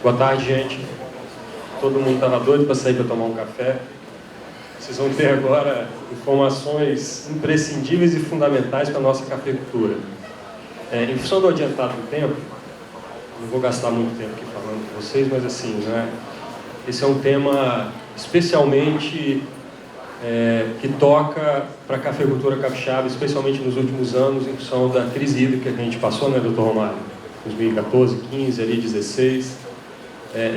Boa tarde, gente. Todo mundo estava doido para sair para tomar um café. Vocês vão ter agora informações imprescindíveis e fundamentais para a nossa cafeicultura. Em função do adiantado do tempo, não vou gastar muito tempo aqui falando com vocês, mas assim, né, esse é um tema especialmente que toca para a cafeicultura capixaba, especialmente nos últimos anos, em função da crise hídrica que a gente passou, né, doutor Romário? 2014, 15, ali 16.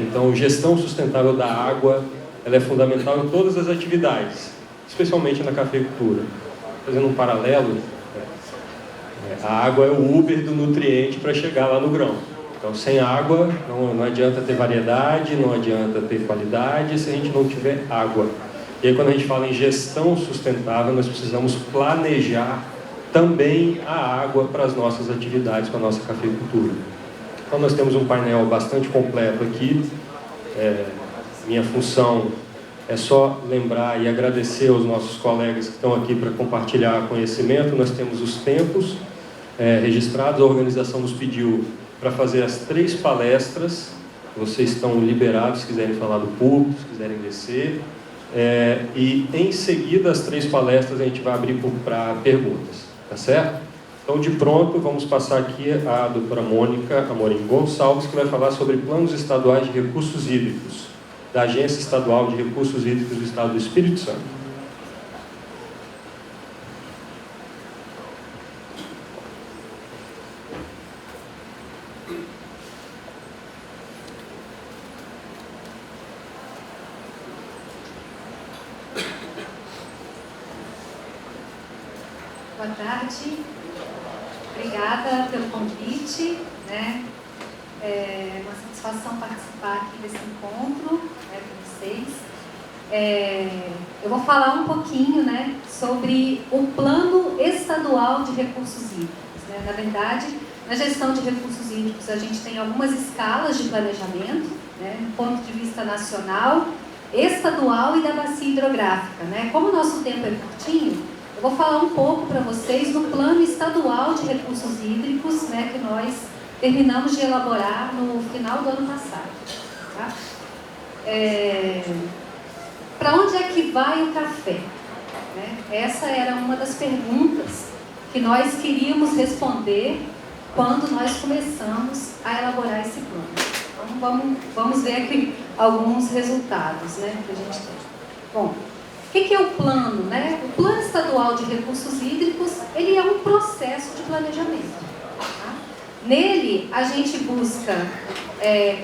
Então, gestão sustentável da água, ela é fundamental em todas as atividades, especialmente na cafeicultura. Fazendo um paralelo, a água é o Uber do nutriente para chegar lá no grão. Então, sem água, não adianta ter variedade, não adianta ter qualidade se a gente não tiver água. E aí, quando a gente fala em gestão sustentável, nós precisamos planejar também a água para as nossas atividades, para a nossa cafeicultura. Então, nós temos um painel bastante completo aqui. Minha função é só lembrar e agradecer aos nossos colegas que estão aqui para compartilhar conhecimento. Nós temos os tempos registrados, a organização nos pediu para fazer as 3 palestras. Vocês estão liberados se quiserem falar do público, se quiserem descer. E em seguida, as 3 palestras a gente vai abrir para perguntas, tá certo? Então, de pronto, vamos passar aqui a doutora Mônica Amorim Gonçalves, que vai falar sobre planos estaduais de recursos hídricos, da Agência Estadual de Recursos Hídricos do Estado do Espírito Santo. Boa tarde, obrigada pelo convite, né? É uma satisfação participar aqui desse encontro, né, com vocês. Eu vou falar um pouquinho, né, sobre o Plano Estadual de Recursos Hídricos, né? Na verdade, na gestão de recursos hídricos a gente tem algumas escalas de planejamento, né, do ponto de vista nacional, estadual e da bacia hidrográfica, né? Como o nosso tempo é curtinho, eu vou falar um pouco para vocês do Plano Estadual de Recursos Hídricos, né, que nós terminamos de elaborar no final do ano passado. Tá? Para onde é que vai o café? Né? Essa era uma das perguntas que nós queríamos responder quando nós começamos a elaborar esse plano. Então, vamos ver aqui alguns resultados, né, que a gente tem. Bom, o que é o plano, né? O Plano Estadual de Recursos Hídricos, ele é um processo de planejamento. Tá? Nele, a gente busca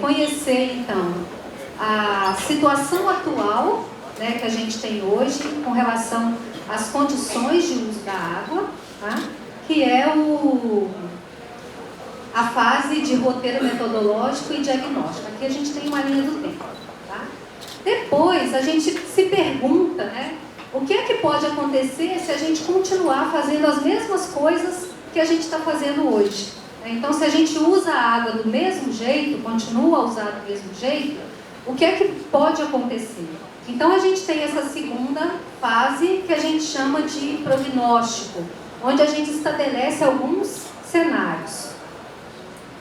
conhecer, então, a situação atual, né, que a gente tem hoje com relação às condições de uso da água, tá? Que é a fase de roteiro metodológico e diagnóstico. Aqui a gente tem uma linha do tempo. Tá? Depois, a gente se pergunta, né, o que é que pode acontecer se a gente continuar fazendo as mesmas coisas que a gente está fazendo hoje. Então, se a gente usa a água do mesmo jeito, continua a usar do mesmo jeito, o que é que pode acontecer? Então, a gente tem essa segunda fase que a gente chama de prognóstico, onde a gente estabelece alguns cenários.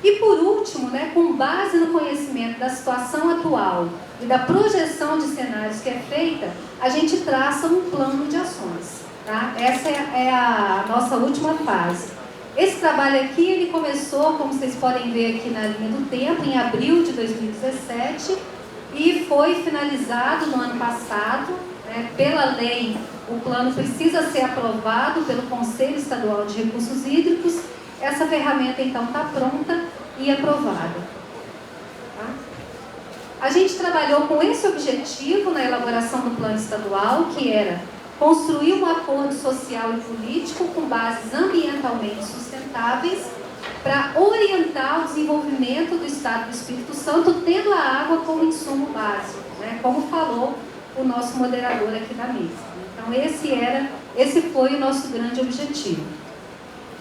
E por último, né, com base no conhecimento da situação atual e da projeção de cenários que é feita, a gente traça um plano de ações. Tá? Essa é a nossa última fase. Esse trabalho aqui, ele começou, como vocês podem ver aqui na linha do tempo, em abril de 2017 e foi finalizado no ano passado. Né? Pela lei, o plano precisa ser aprovado pelo Conselho Estadual de Recursos Hídricos. Essa ferramenta, então, está pronta e aprovada. Tá? A gente trabalhou com esse objetivo na elaboração do plano estadual, que era construir um acordo social e político com bases ambientalmente sustentáveis para orientar o desenvolvimento do Estado do Espírito Santo, tendo a água como insumo básico, né? Como falou o nosso moderador aqui da mesa. Então, esse foi o nosso grande objetivo.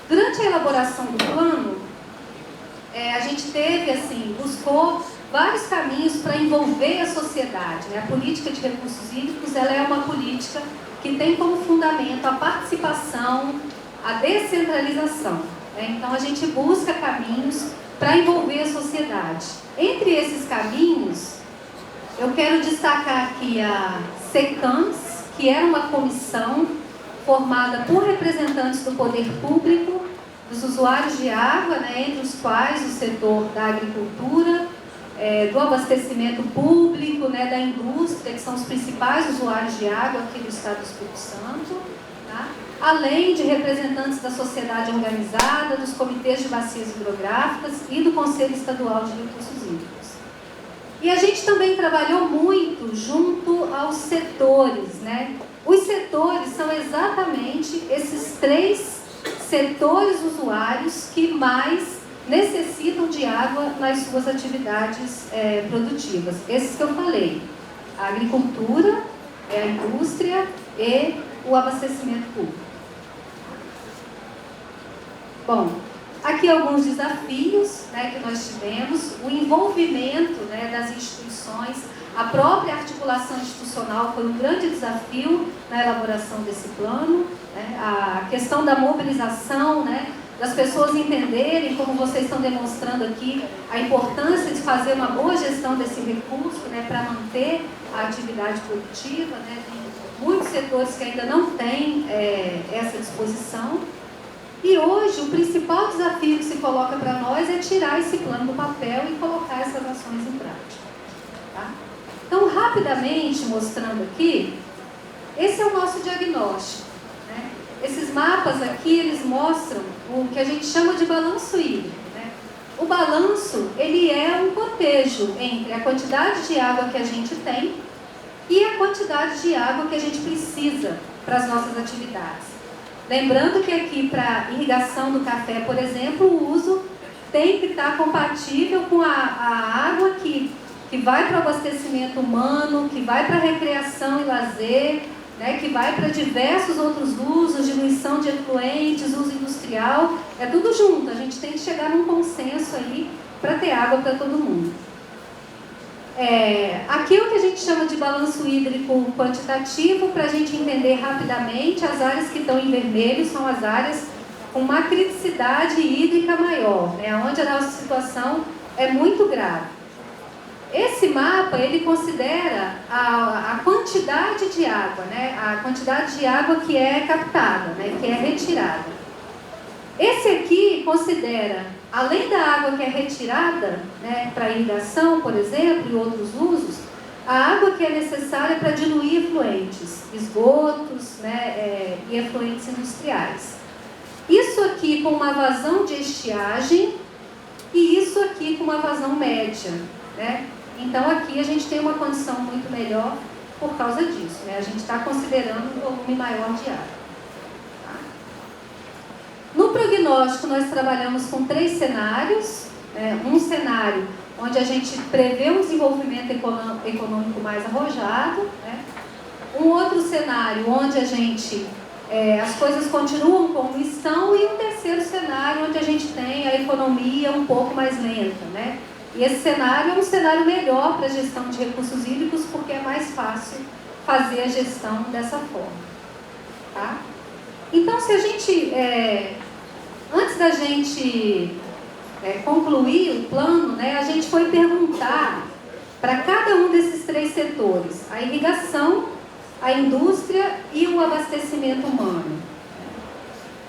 Durante a elaboração do plano, a gente buscou vários caminhos para envolver a sociedade. Né? A política de recursos hídricos, ela é uma política que tem como fundamento a participação, a descentralização. Né? Então, a gente busca caminhos para envolver a sociedade. Entre esses caminhos, eu quero destacar aqui a SECAMS, que era uma comissão formada por representantes do poder público, dos usuários de água, né, entre os quais o setor da agricultura, do abastecimento público, né, da indústria, que são os principais usuários de água aqui do estado do Espírito Santo, tá? Além de representantes da sociedade organizada, dos comitês de bacias hidrográficas e do Conselho Estadual de Recursos Hídricos. E a gente também trabalhou muito junto aos setores, né? Os setores são exatamente esses 3 setores usuários que mais necessitam de água nas suas atividades produtivas. Esses que eu falei: a agricultura, a indústria e o abastecimento público. Bom, aqui alguns desafios, né, que nós tivemos: o envolvimento, né, das instituições, a própria articulação institucional foi um grande desafio na elaboração desse plano, né, a questão da mobilização, né, das pessoas entenderem, como vocês estão demonstrando aqui, a importância de fazer uma boa gestão desse recurso, né, para manter a atividade produtiva, né. Tem muitos setores que ainda não têm essa disposição. E hoje o principal desafio que se coloca para nós é tirar esse plano do papel e colocar essas ações em prática. Tá? Então, rapidamente mostrando aqui, esse é o nosso diagnóstico. Né? Esses mapas aqui, eles mostram o que a gente chama de balanço hídrico. Né? O balanço, ele é um cotejo entre a quantidade de água que a gente tem e a quantidade de água que a gente precisa para as nossas atividades. Lembrando que aqui, para irrigação do café, por exemplo, o uso tem que estar compatível com a água que vai para o abastecimento humano, que vai para recreação e lazer, né, que vai para diversos outros usos, diluição de efluentes, uso industrial. É tudo junto, a gente tem que chegar num consenso aí para ter água para todo mundo. Aqui é o que a gente chama de balanço hídrico quantitativo, para a gente entender rapidamente. As áreas que estão em vermelho são as áreas com uma criticidade hídrica maior, né, onde a nossa situação é muito grave. Esse mapa, ele considera a quantidade de água, né, a quantidade de água que é captada, né, que é retirada. Esse aqui considera, além da água que é retirada, né, para irrigação, por exemplo, e outros usos, a água que é necessária para diluir efluentes, esgotos, né, e efluentes industriais. Isso aqui com uma vazão de estiagem e isso aqui com uma vazão média. Né? Então aqui a gente tem uma condição muito melhor por causa disso. Né? A gente está considerando um volume maior de água. No prognóstico, nós trabalhamos com 3 cenários. Um cenário onde a gente prevê um desenvolvimento econômico mais arrojado. Né? Um outro cenário onde a gente, as coisas continuam como estão. E um terceiro cenário onde a gente tem a economia um pouco mais lenta. Né? E esse cenário é um cenário melhor para a gestão de recursos hídricos, porque é mais fácil fazer a gestão dessa forma. Tá? Então, se a gente... antes da gente concluir o plano, né, a gente foi perguntar para cada um desses 3 setores: a irrigação, a indústria e o abastecimento humano.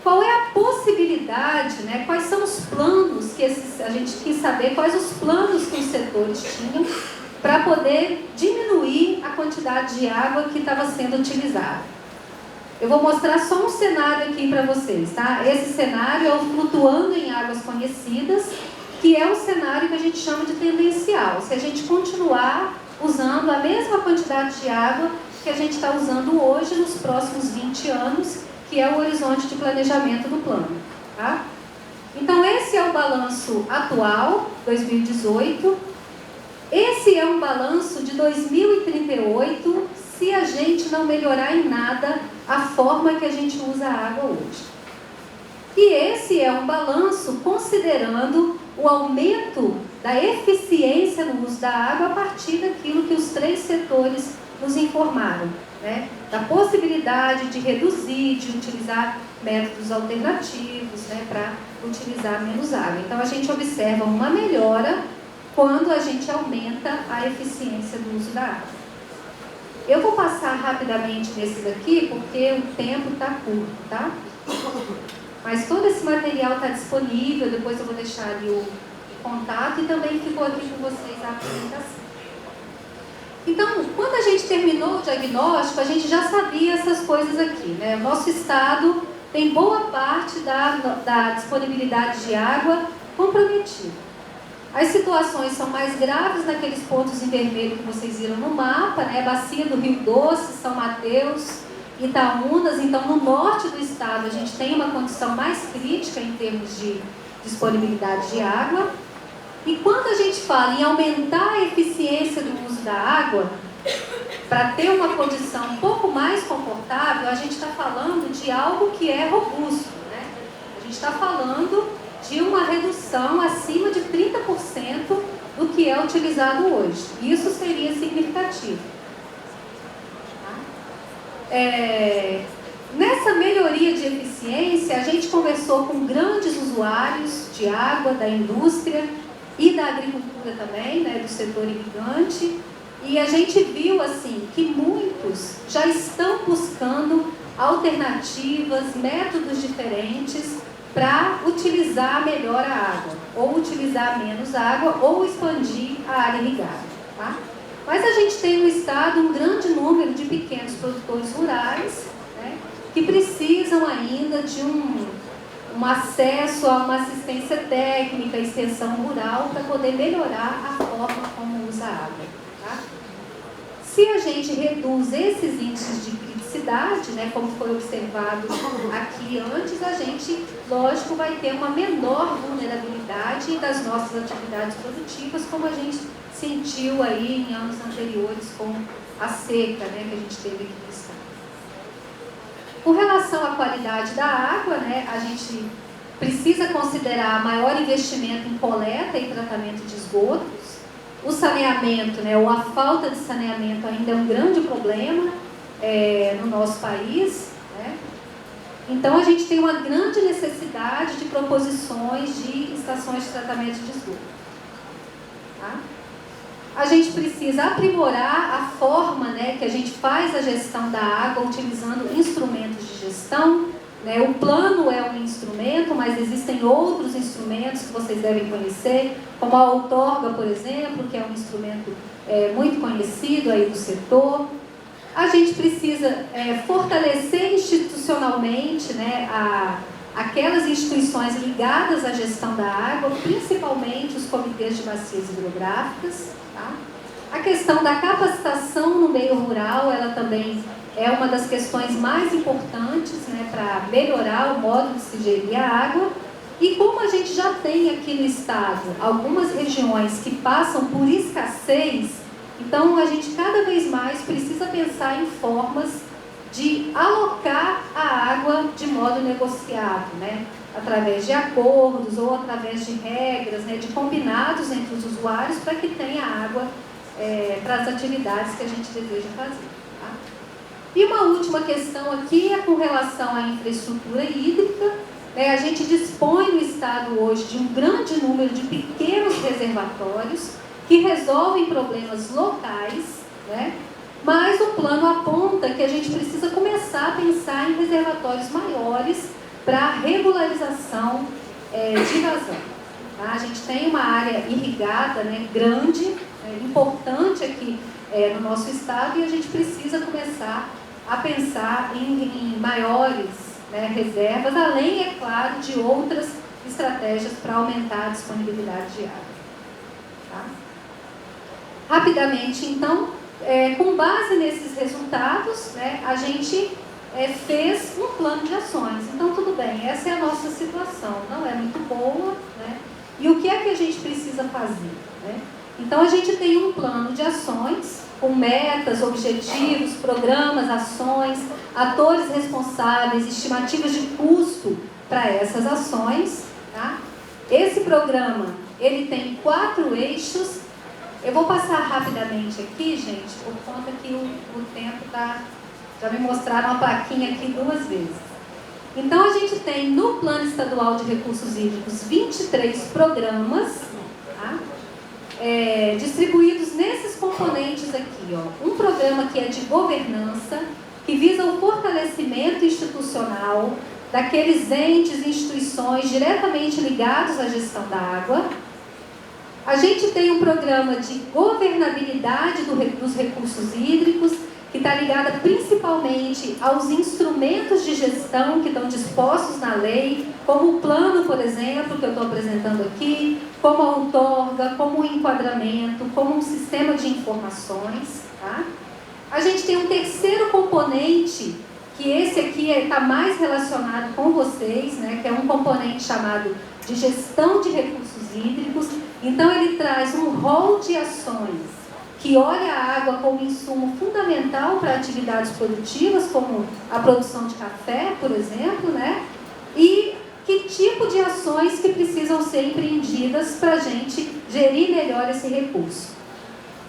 Qual é a possibilidade, né, quais são os planos que a gente quis saber, quais os planos que os setores tinham para poder diminuir a quantidade de água que estava sendo utilizada. Eu vou mostrar só um cenário aqui para vocês, tá? Esse cenário é o flutuando em águas conhecidas, que é o cenário que a gente chama de tendencial. Se a gente continuar usando a mesma quantidade de água que a gente está usando hoje nos próximos 20 anos, que é o horizonte de planejamento do plano. Tá? Então, esse é o balanço atual, 2018. Esse é um balanço de 2038, se a gente não melhorar em nada a forma que a gente usa a água hoje. E esse é um balanço considerando o aumento da eficiência no uso da água a partir daquilo que os 3 setores nos informaram. né, da possibilidade de reduzir, de utilizar métodos alternativos, né, para utilizar menos água. Então, a gente observa uma melhora quando a gente aumenta a eficiência do uso da água. Eu vou passar rapidamente nesses aqui, porque o tempo está curto, tá? Mas todo esse material está disponível, depois eu vou deixar ali o contato e também ficou aqui com vocês a apresentação. Então, quando a gente terminou o diagnóstico, a gente já sabia essas coisas aqui, né? O nosso estado tem boa parte da disponibilidade de água comprometida. As situações são mais graves naqueles pontos em vermelho que vocês viram no mapa, né? Bacia do Rio Doce, São Mateus, Itaúnas. Então, no norte do estado, a gente tem uma condição mais crítica em termos de disponibilidade de água. E quando a gente fala em aumentar a eficiência do uso da água, para ter uma condição um pouco mais confortável, a gente está falando de algo que é robusto, né? A gente está falando de uma redução acima de 30% do que é utilizado hoje. Isso seria significativo. Tá? Nessa melhoria de eficiência, a gente conversou com grandes usuários de água, da indústria e da agricultura também, né, do setor irrigante, e a gente viu assim que muitos já estão buscando alternativas, métodos diferentes para utilizar melhor a água, ou utilizar menos água, ou expandir a área irrigada. Tá? Mas a gente tem no estado um grande número de pequenos produtores rurais, né, que precisam ainda de um acesso a uma assistência técnica, extensão rural, para poder melhorar a forma como usa a água. Tá? Se a gente reduz esses índices de criticidade, né, como foi observado aqui antes, a gente, lógico, vai ter uma menor vulnerabilidade das nossas atividades produtivas, como a gente sentiu aí em anos anteriores com a seca, né, que a gente teve aqui no estado. Com relação à qualidade da água, né, a gente precisa considerar maior investimento em coleta e tratamento de esgotos. O saneamento, né, ou a falta de saneamento ainda é um grande problema no nosso país. Né? Então, a gente tem uma grande necessidade de proposições de estações de tratamento de esgoto. Tá? A gente precisa aprimorar a forma, né, que a gente faz a gestão da água utilizando instrumentos de gestão. Né? O plano é um instrumento, mas existem outros instrumentos que vocês devem conhecer, como a outorga, por exemplo, que é um instrumento muito conhecido aí do setor. A gente precisa fortalecer institucionalmente, né, aquelas instituições ligadas à gestão da água, principalmente os comitês de bacias hidrográficas. Tá? A questão da capacitação no meio rural, ela também é uma das questões mais importantes, né, para melhorar o modo de se gerir a água. E como a gente já tem aqui no estado algumas regiões que passam por escassez, então a gente cada vez mais precisa pensar em formas de alocar a água de modo negociado, né? Através de acordos ou através de regras, né? De combinados entre os usuários para que tenha água para as atividades que a gente deseja fazer. Tá? E uma última questão aqui é com relação à infraestrutura hídrica. A gente dispõe no estado hoje de um grande número de pequenos reservatórios que resolvem problemas locais, né? Mas o plano aponta que a gente precisa começar a pensar em reservatórios maiores para regularização de vazão. Tá? A gente tem uma área irrigada, né, grande, importante aqui no nosso estado, e a gente precisa começar a pensar em maiores, né, reservas, além, é claro, de outras estratégias para aumentar a disponibilidade de água. Tá? Rapidamente, então, com base nesses resultados, né, a gente fez um plano de ações. Então, tudo bem, essa é a nossa situação, não é muito boa, né? E o que é que a gente precisa fazer? Né? Então, a gente tem um plano de ações com metas, objetivos, programas, ações, atores responsáveis, estimativas de custo para essas ações. Tá? Esse programa, ele tem 4 eixos. Eu vou passar rapidamente aqui, gente, por conta que o tempo está Já me mostraram a plaquinha aqui 2 vezes. Então, a gente tem no Plano Estadual de Recursos Hídricos 23 programas, tá? Distribuídos nesses componentes aqui, ó. Um programa que é de governança, que visa o fortalecimento institucional daqueles entes e instituições diretamente ligados à gestão da água. A gente tem um programa de governabilidade dos recursos hídricos, que está ligada principalmente aos instrumentos de gestão que estão dispostos na lei, como o plano, por exemplo, que eu estou apresentando aqui, como a outorga, como o enquadramento, como um sistema de informações. Tá? A gente tem um terceiro componente, que esse aqui está mais relacionado com vocês, né, que é um componente chamado de gestão de recursos hídricos. Então, ele traz um rol de ações que olha a água como insumo fundamental para atividades produtivas, como a produção de café, por exemplo, né? E que tipo de ações que precisam ser empreendidas para a gente gerir melhor esse recurso.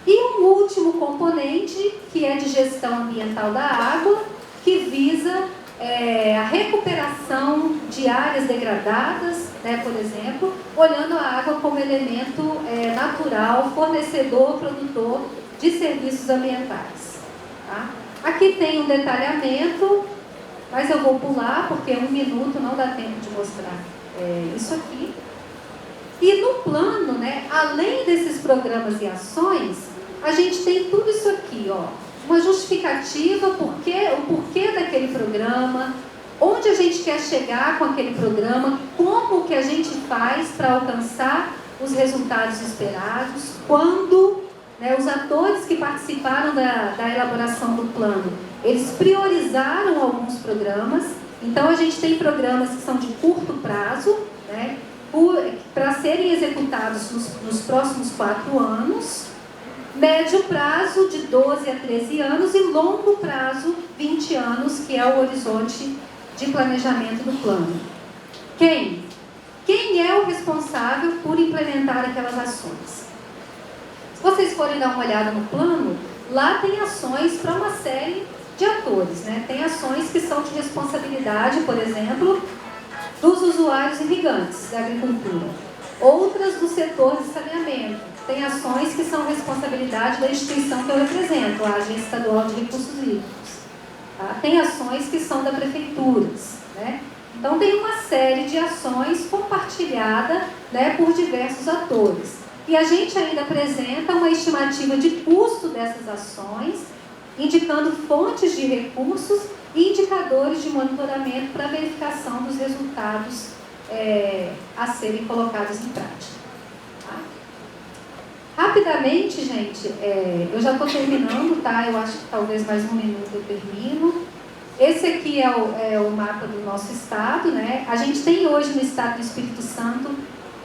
E um último componente, que é de gestão ambiental da água, que visa a recuperação de áreas degradadas, né, por exemplo, olhando a água como elemento natural, fornecedor, produtor de serviços ambientais. Tá? Aqui tem um detalhamento, mas eu vou pular, porque 1 minuto não dá tempo de mostrar isso aqui. E no plano, né, além desses programas e ações, a gente tem tudo isso aqui, ó. Uma justificativa, o porquê daquele programa, onde a gente quer chegar com aquele programa, como que a gente faz para alcançar os resultados esperados, quando, né, os atores que participaram da elaboração do plano, eles priorizaram alguns programas. Então, a gente tem programas que são de curto prazo, né, para serem executados nos próximos 4 anos, médio prazo de 12 a 13 anos e longo prazo 20 anos, que é o horizonte de planejamento do plano. Quem é o responsável por implementar aquelas ações? Se vocês forem dar uma olhada no plano, lá tem ações para uma série de atores, né? Tem ações que são de responsabilidade, por exemplo, dos usuários irrigantes da agricultura. Outras do setor de saneamento. Tem ações que são responsabilidade da instituição que eu represento, a Agência Estadual de Recursos Hídricos. Tá? Tem ações que são da prefeituras, né? Então, tem uma série de ações compartilhada, né, por diversos atores. E a gente ainda apresenta uma estimativa de custo dessas ações, indicando fontes de recursos e indicadores de monitoramento para verificação dos resultados a serem colocados em prática. Rapidamente, gente, eu já estou terminando, tá? Eu acho que talvez mais 1 minuto eu termino. Esse aqui é o mapa do nosso estado, né? A gente tem hoje no estado do Espírito Santo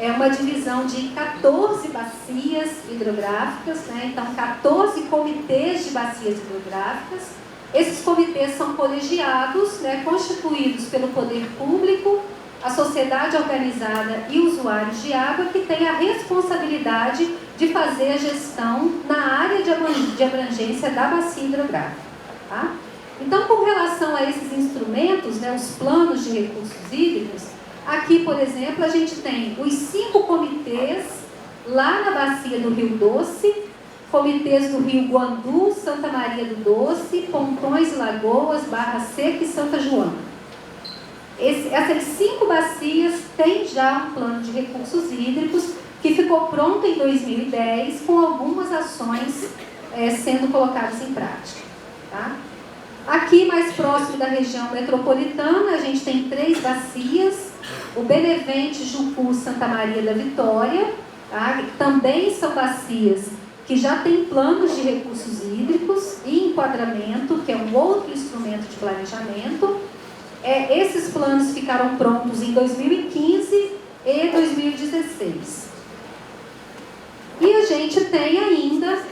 uma divisão de 14 bacias hidrográficas, né? Então, 14 comitês de bacias hidrográficas. Esses comitês são colegiados, né? Constituídos pelo poder público, a sociedade organizada e usuários de água, que têm a responsabilidade de fazer a gestão na área de abrangência da bacia hidrográfica. Tá? Então, com relação a esses instrumentos, né, os planos de recursos hídricos, aqui, por exemplo, a gente tem os 5 comitês lá na bacia do Rio Doce, comitês do Rio Guandu, Santa Maria do Doce, Pontões e Lagoas, Barra Seca e Santa Joana. Essas 5 bacias têm já um plano de recursos hídricos que ficou pronto em 2010, com algumas ações sendo colocadas em prática. Tá? Aqui, mais próximo da região metropolitana, a gente tem 3 bacias, o Benevente, Jucu, Santa Maria da Vitória, tá? Também são bacias que já têm planos de recursos hídricos e enquadramento, que é um outro instrumento de planejamento. Esses planos ficaram prontos em 2015 e 2016. E a gente tem ainda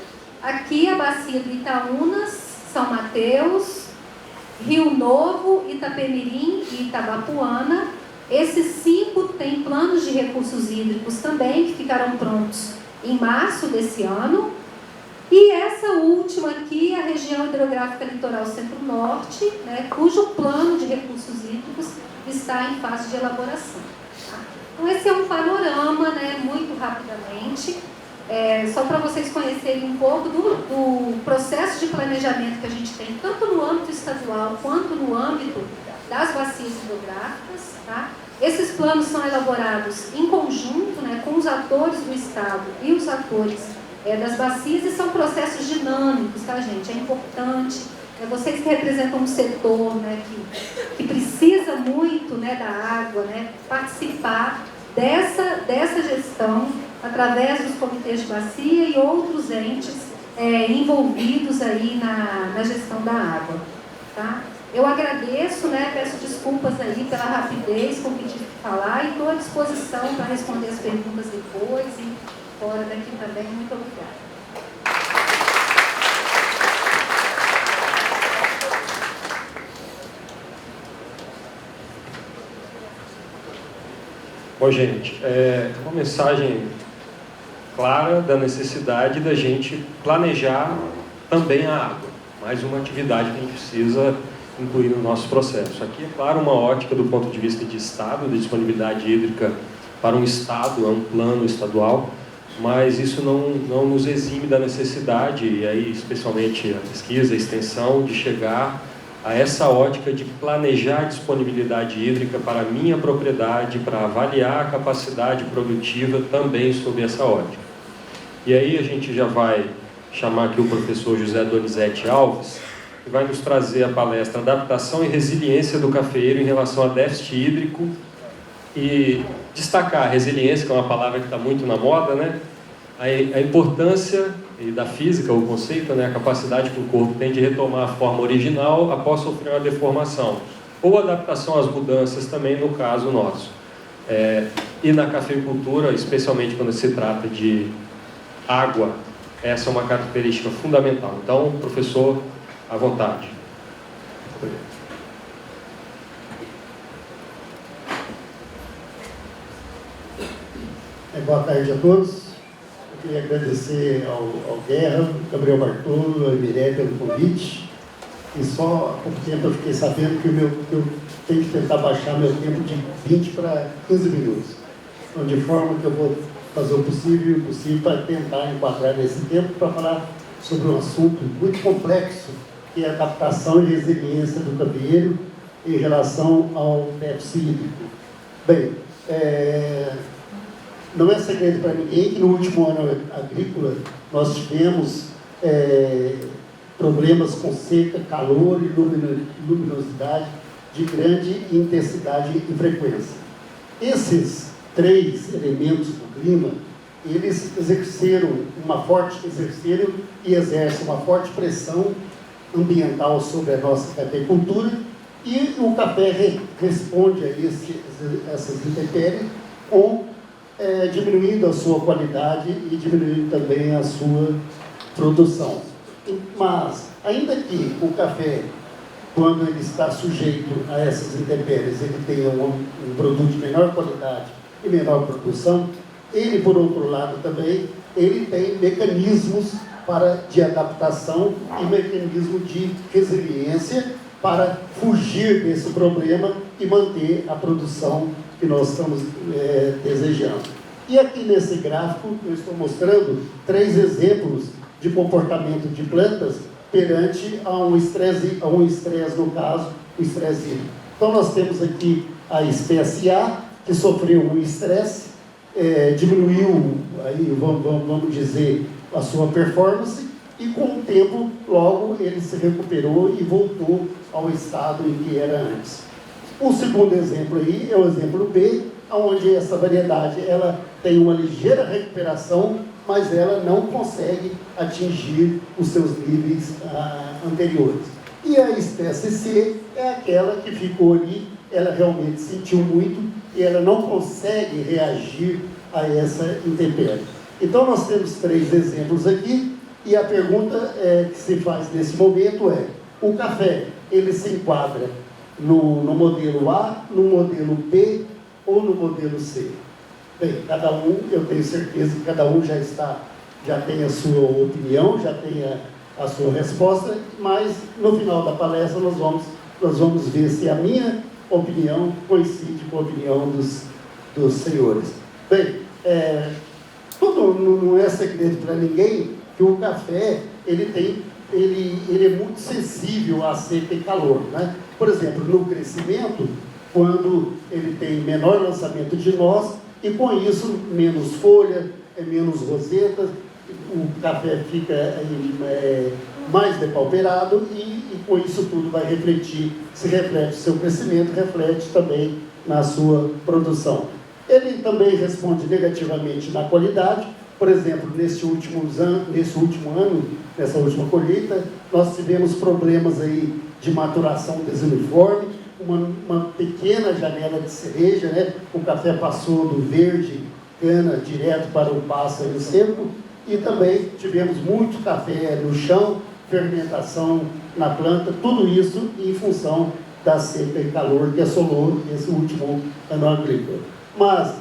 aqui a bacia do Itaúnas, São Mateus, Rio Novo, Itapemirim e Itabapuana. Esses 5 têm planos de recursos hídricos também, que ficaram prontos em março desse ano. E essa última aqui, a região hidrográfica litoral centro-norte, né, cujo plano de recursos hídricos está em fase de elaboração. Tá? Então esse é um panorama, né, muito rapidamente, só para vocês conhecerem um pouco do processo de planejamento que a gente tem, tanto no âmbito estadual quanto no âmbito das bacias hidrográficas. Tá? Esses planos são elaborados em conjunto, né, com os atores do Estado e os atores das bacias, e são processos dinâmicos, tá, gente? É importante, vocês que representam um setor, né, que precisa muito, né, da água, né, participar dessa gestão através dos comitês de bacia e outros entes envolvidos aí na gestão da água. Tá? Eu agradeço, né, peço desculpas aí pela rapidez com que tive que falar e estou à disposição para responder as perguntas depois e fora daqui também. Muito obrigada. Bom, gente, uma mensagem clara da necessidade da gente planejar também a água. Mais uma atividade que a gente precisa incluir no nosso processo. Aqui, é claro, uma ótica do ponto de vista de Estado, de disponibilidade hídrica para um Estado, é um plano estadual, mas isso não nos exime da necessidade, e aí especialmente a pesquisa, a extensão, de chegar a essa ótica de planejar a disponibilidade hídrica para a minha propriedade, para avaliar a capacidade produtiva também sob essa ótica. E aí a gente já vai chamar aqui o professor José Donizete Alves, que vai nos trazer a palestra Adaptação e Resiliência do Cafeeiro em relação a déficit hídrico, e destacar a resiliência, que é uma palavra que está muito na moda, né? A importância da física, o conceito, né? A capacidade que o corpo tem de retomar a forma original após sofrer uma deformação, ou adaptação às mudanças também, no caso nosso. E na cafeicultura, especialmente quando se trata de água, essa é uma característica fundamental. Então, professor, à vontade. Boa tarde a todos. Eu queria agradecer ao Guerra, Gabriel Bartolo, ao Imiré pelo convite. E só há pouco tempo eu fiquei sabendo que eu tenho que tentar baixar meu tempo de 20 para 15 minutos. Então, de forma que eu vou fazer o possível e o impossível para tentar enquadrar nesse tempo para falar sobre um assunto muito complexo, que é a adaptação e resiliência do cafeeiro em relação ao déficit hídrico. Bem, não é segredo para ninguém que no último ano agrícola nós tivemos problemas com seca, calor e luminosidade de grande intensidade e frequência. Esses três elementos do clima, eles exerceram e exercem uma forte pressão ambiental sobre a nossa cafeicultura, e o café responde a essas intempéries diminuindo a sua qualidade e diminuindo também a sua produção. Mas, ainda que o café, quando ele está sujeito a essas intempéries, ele tenha um produto de menor qualidade e menor produção, ele, por outro lado, também, ele tem mecanismos de adaptação e mecanismo de resiliência para fugir desse problema e manter a produção que nós estamos desejando. E aqui nesse gráfico eu estou mostrando 3 exemplos de comportamento de plantas perante a um estresse, no caso, o estresse hídrico. Então nós temos aqui a espécie A, que sofreu um estresse, diminuiu, aí, vamos dizer, a sua performance, e com o tempo, logo, ele se recuperou e voltou ao estado em que era antes. O segundo exemplo aí é o exemplo B, onde essa variedade ela tem uma ligeira recuperação, mas ela não consegue atingir os seus níveis anteriores. E a espécie C é aquela que ficou ali, ela realmente sentiu muito e ela não consegue reagir a essa intempérie. Então nós temos 3 exemplos aqui, e a pergunta que se faz nesse momento é: o café, ele se enquadra no modelo A, no modelo B ou no modelo C? Bem, eu tenho certeza que cada um já está já tem a sua opinião, já tem a sua resposta, mas no final da palestra nós vamos ver se a minha opinião coincide com a opinião dos senhores. Bem, não é segredo para ninguém que o café ele é muito sensível a seca e calor, né? Por exemplo, no crescimento, quando ele tem menor lançamento de nós, e com isso menos folha, menos rosetas, o café fica mais depauperado e com isso tudo vai refletir, se reflete o seu crescimento, reflete também na sua produção. Ele também responde negativamente na qualidade. Por exemplo, nesse último ano, nessa última colheita, nós tivemos problemas aí de maturação desuniforme, uma pequena janela de cereja, né? O café passou do verde cana direto para o pássaro seco, e também tivemos muito café no chão, fermentação na planta, tudo isso em função da seca e calor que assolou esse último ano agrícola. Mas,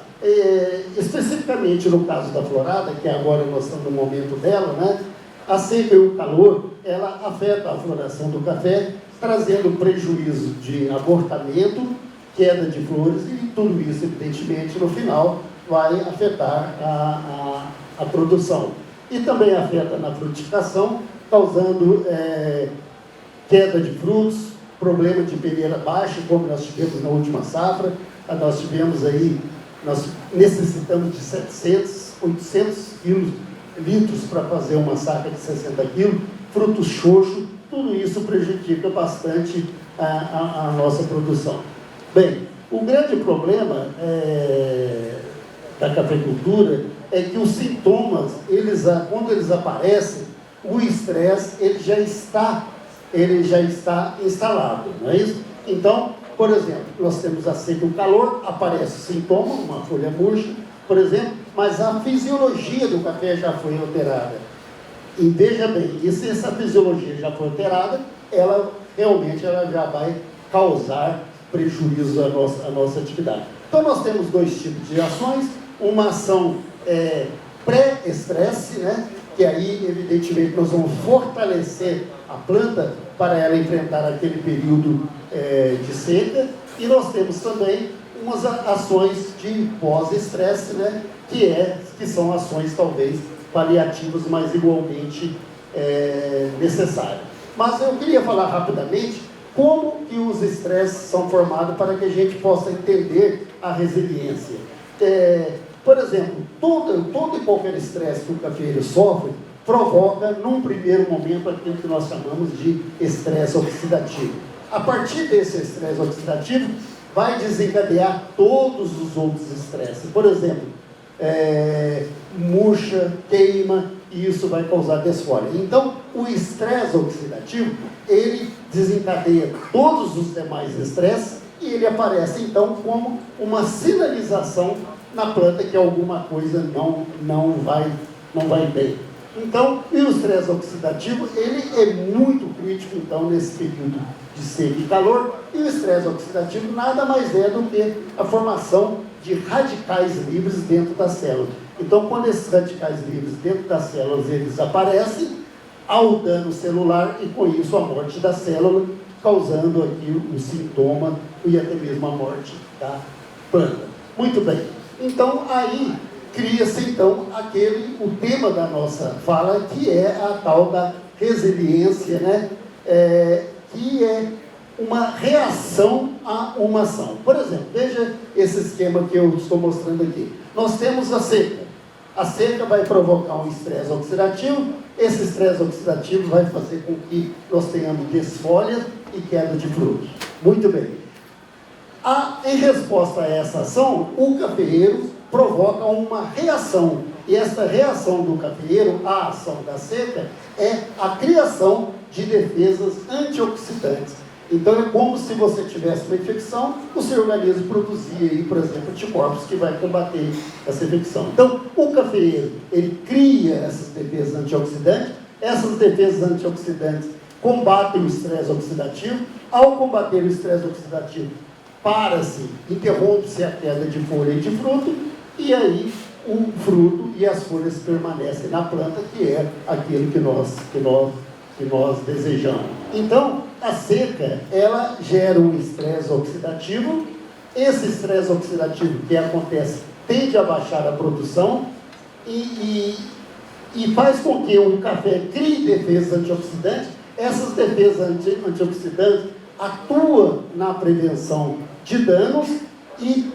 especificamente no caso da florada, que agora nós estamos no momento dela, né, a seca e o calor, ela afeta a floração do café, trazendo prejuízo de abortamento, queda de flores, e tudo isso, evidentemente, no final, vai afetar a produção. E também afeta na frutificação, causando queda de frutos, problema de peneira baixa, como nós tivemos na última safra. Nós tivemos aí, nós necessitamos de 700, 800 litros para fazer uma saca de 60 quilos, frutos xoxos, tudo isso prejudica bastante a nossa produção. Bem, o grande problema da cafeicultura é que os sintomas, quando eles aparecem, o estresse ele já está instalado, não é isso? Então, por exemplo, nós temos a seca e o calor, aparece o sintoma, uma folha murcha, por exemplo, mas a fisiologia do café já foi alterada. E veja bem, e se essa fisiologia já foi alterada, ela realmente já vai causar prejuízo à nossa atividade. Então nós temos dois tipos de ações, uma ação pré-estresse, né? Que aí evidentemente nós vamos fortalecer a planta para ela enfrentar aquele período de seca, e nós temos também umas ações de pós-estresse, né? Que são ações talvez paliativas, mas igualmente necessárias. Mas eu queria falar rapidamente como que os estresses são formados para que a gente possa entender a resiliência. Por exemplo, todo e qualquer estresse que o cafeeiro sofre provoca, num primeiro momento, aquilo que nós chamamos de estresse oxidativo. A partir desse estresse oxidativo, vai desencadear todos os outros estresses. Por exemplo, murcha, queima, e isso vai causar desfolha. Então, o estresse oxidativo, ele desencadeia todos os demais estresses e ele aparece, então, como uma sinalização na planta que alguma coisa não vai bem. Então, e o estresse oxidativo, ele é muito crítico, então, nesse período de seca e calor, e o estresse oxidativo nada mais é do que a formação de radicais livres dentro da célula. Então, quando esses radicais livres dentro das células, eles aparecem, há o dano celular e, com isso, a morte da célula, causando aqui o sintoma e até mesmo a morte da planta. Muito bem. Então, aí cria-se, então, o tema da nossa fala, que é a tal da resiliência, né? Que é uma reação a uma ação. Por exemplo, veja esse esquema que eu estou mostrando aqui. Nós temos a seca. A seca vai provocar um estresse oxidativo. Esse estresse oxidativo vai fazer com que nós tenhamos desfolha e queda de frutos. Muito bem. Em resposta a essa ação, o cafeeiro provoca uma reação. E essa reação do cafeeiro à ação da seca é a criação de defesas antioxidantes. Então, é como se você tivesse uma infecção, o seu organismo produzia, aí, por exemplo, anticorpos que vai combater essa infecção. Então, o cafeeiro, ele cria essas defesas antioxidantes. Essas defesas antioxidantes combatem o estresse oxidativo. Ao combater o estresse oxidativo, interrompe-se a queda de folha e de fruto, e aí o fruto e as folhas permanecem na planta, que é aquilo que nós desejamos. Então, a seca, ela gera um estresse oxidativo. Esse estresse oxidativo que acontece tende a baixar a produção e faz com que o café crie defesas antioxidantes. Essas defesas antioxidantes atuam na prevenção de danos e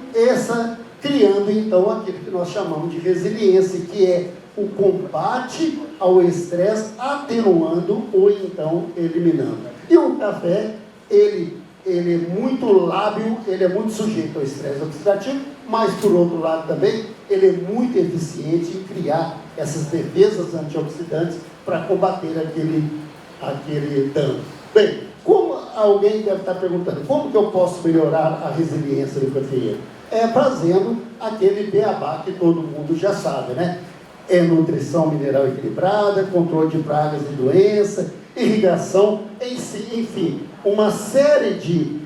criando então aquilo que nós chamamos de resiliência, que é o combate ao estresse, atenuando ou então eliminando. E o café, ele é muito lábil, ele é muito sujeito ao estresse oxidativo, mas por outro lado também, ele é muito eficiente em criar essas defesas antioxidantes para combater aquele dano. Bem, como alguém deve estar perguntando, como que eu posso melhorar a resiliência do cafeeiro? É fazendo aquele beabá que todo mundo já sabe, né? É nutrição mineral equilibrada, controle de pragas e doenças, irrigação, enfim, uma série de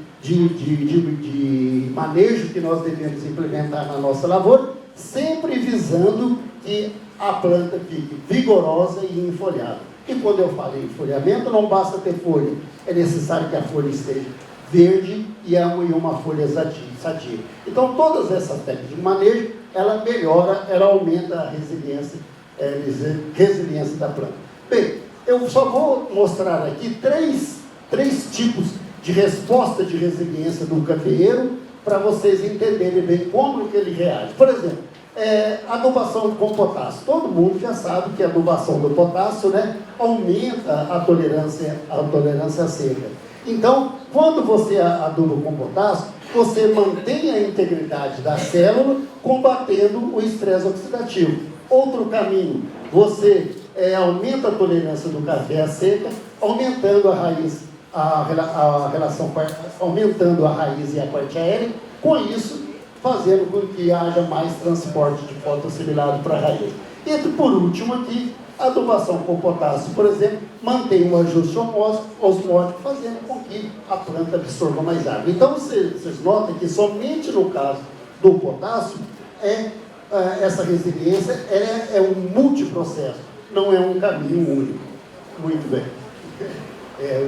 manejo que nós devemos implementar na nossa lavoura, sempre visando que a planta fique vigorosa e enfolhada. E quando eu falo em folhamento, não basta ter folha, é necessário que a folha esteja verde e uma folha sadia. Então, todas essas técnicas de manejo, ela melhora, ela aumenta a resiliência da planta. Bem, eu só vou mostrar aqui três tipos de resposta de resiliência do cafeeiro para vocês entenderem bem como que ele reage. Por exemplo, adubação com potássio. Todo mundo já sabe que a adubação do potássio, né, aumenta a tolerância à seca. Então, quando você aduba com potássio, você mantém a integridade da célula, combatendo o estresse oxidativo. Outro caminho, você aumenta a tolerância do café à seca, aumentando aumentando a raiz e a parte aérea, com isso, fazendo com que haja mais transporte de fotossimilado para a raiz. E por último aqui, a adubação com potássio, por exemplo, mantém um ajuste osmótico, fazendo com que a planta absorva mais água. Então, vocês notam que somente no caso do potássio, essa resiliência é um multiprocesso, não é um caminho único. Muito bem.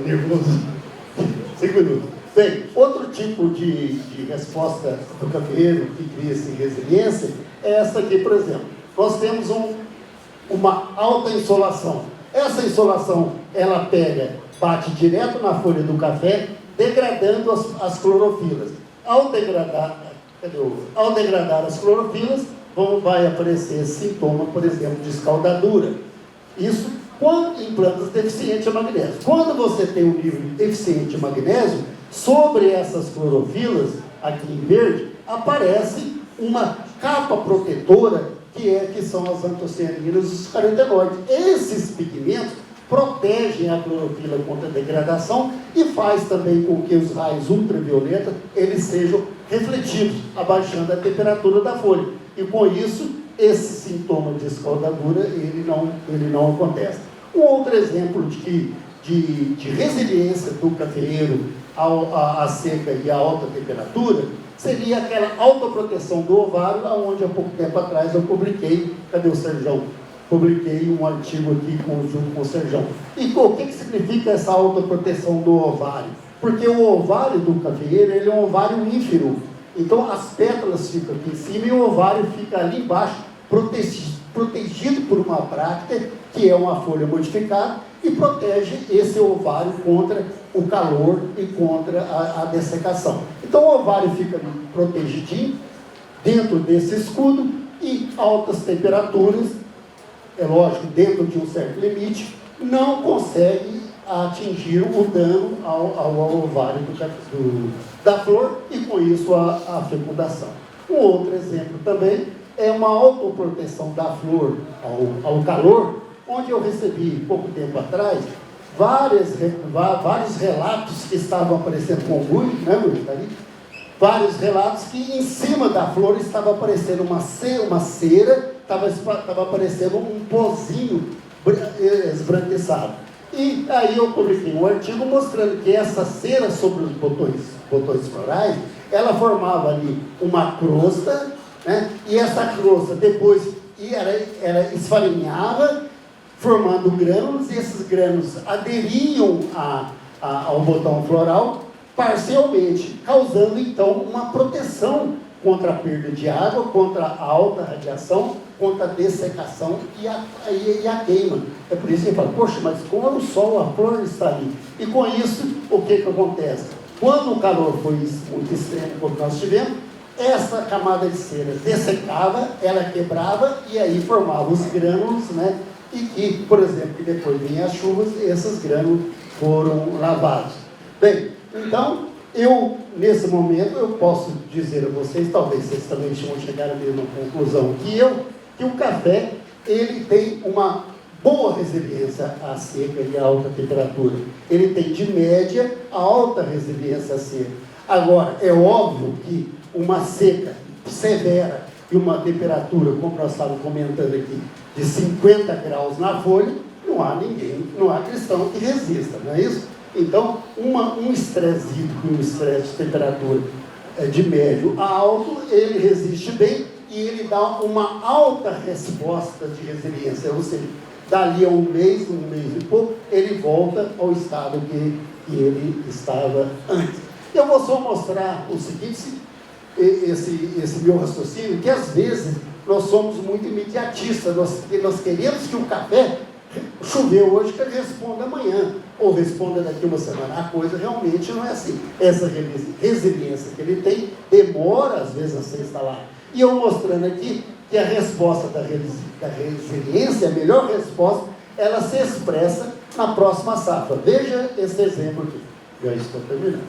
Nervoso. 5 minutos. Bem, outro tipo de resposta do cafeeiro que cria essa resiliência é essa aqui, por exemplo. Nós temos uma alta insolação. Essa insolação, ela bate direto na folha do café, degradando as clorofilas. Ao degradar as clorofilas, vai aparecer esse sintoma, por exemplo, de escaldadura. Isso em plantas deficientes de magnésio. Quando você tem um nível deficiente de magnésio, sobre essas clorofilas, aqui em verde, aparece uma capa protetora, que são as antocianinas e os carotenoides. Esses pigmentos protegem a clorofila contra a degradação e faz também com que os raios ultravioleta eles sejam refletidos, abaixando a temperatura da folha. E com isso, esse sintoma de escaldadura, ele não acontece. Um outro exemplo de resiliência do cafeeiro à seca e à alta temperatura seria aquela autoproteção do ovário, onde há pouco tempo atrás eu publiquei, cadê o Serjão? Publiquei um artigo aqui junto com o Serjão. E o que significa essa autoproteção do ovário? Porque o ovário do cafeeiro, ele é um ovário ínfero. Então as pétalas ficam aqui em cima e o ovário fica ali embaixo, protegido por uma bráctea, que é uma folha modificada, e protege esse ovário contra o calor e contra a dessecação. Então o ovário fica ali protegidinho, dentro desse escudo, e altas temperaturas, é lógico, dentro de um certo limite, não consegue atingir o dano ao ovário da flor, e com isso a fecundação. Um outro exemplo também é uma autoproteção da flor ao calor, onde eu recebi, pouco tempo atrás, vários relatos que estavam aparecendo com o Rui, né, Rui? Tá ali? Vários relatos que em cima da flor estava aparecendo uma cera, estava aparecendo um pozinho esbranquiçado. E aí eu publiquei um artigo mostrando que essa cera sobre os botões florais, ela formava ali uma crosta, né? E essa crosta depois ela esfarinhava, formando grânulos, e esses grânulos aderiam ao botão floral parcialmente, causando então uma proteção contra a perda de água, contra a alta radiação, contra a dessecação e a queima. É por isso que ele fala, poxa, mas com o sol, a flor está ali. E com isso, o que acontece? Quando o calor foi muito extremo, como nós tivemos, essa camada de cera dessecava, ela quebrava e aí formava os grânulos, né? E que, por exemplo, que depois vinham as chuvas, esses grânulos foram lavados. Bem, então, nesse momento, eu posso dizer a vocês, talvez vocês também vão chegar à mesma conclusão que o café, ele tem uma boa resiliência à seca e à alta temperatura. Ele tem de média a alta resiliência à seca. Agora, é óbvio que uma seca severa e uma temperatura, como nós estávamos comentando aqui, de 50 graus na folha, não há cristão que resista, não é isso? Então, um estresse hídrico e um estresse de temperatura de médio a alto, ele resiste bem e ele dá uma alta resposta de resiliência, ou seja, dali a um mês e pouco, ele volta ao estado que ele estava antes. Eu vou só mostrar o seguinte, esse meu raciocínio, que às vezes nós somos muito imediatistas, nós queremos que o café choveu hoje, que ele responda amanhã, ou responda daqui uma semana. A coisa realmente não é assim. Essa resiliência que ele tem, demora às vezes a ser instalada. E eu mostrando aqui que a resposta da resiliência, a melhor resposta, ela se expressa na próxima safra. Veja esse exemplo aqui. Já estou terminando.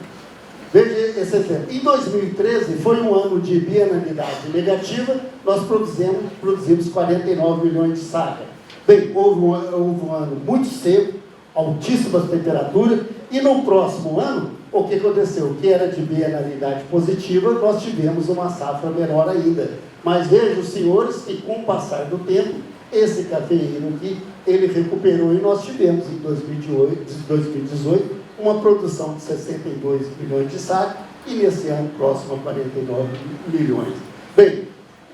Veja esse exemplo. Em 2013, foi um ano de bienalidade negativa, nós produzimos 49 milhões de sacas. Bem, houve um ano muito seco, altíssimas temperaturas, e no próximo ano, o que aconteceu? O que era de bienalidade positiva, nós tivemos uma safra menor ainda. Mas vejam, senhores, que com o passar do tempo, esse cafeíno aqui, ele recuperou, e nós tivemos em 2018 uma produção de 62 milhões de sacas, e nesse ano próximo a 49 milhões. Bem,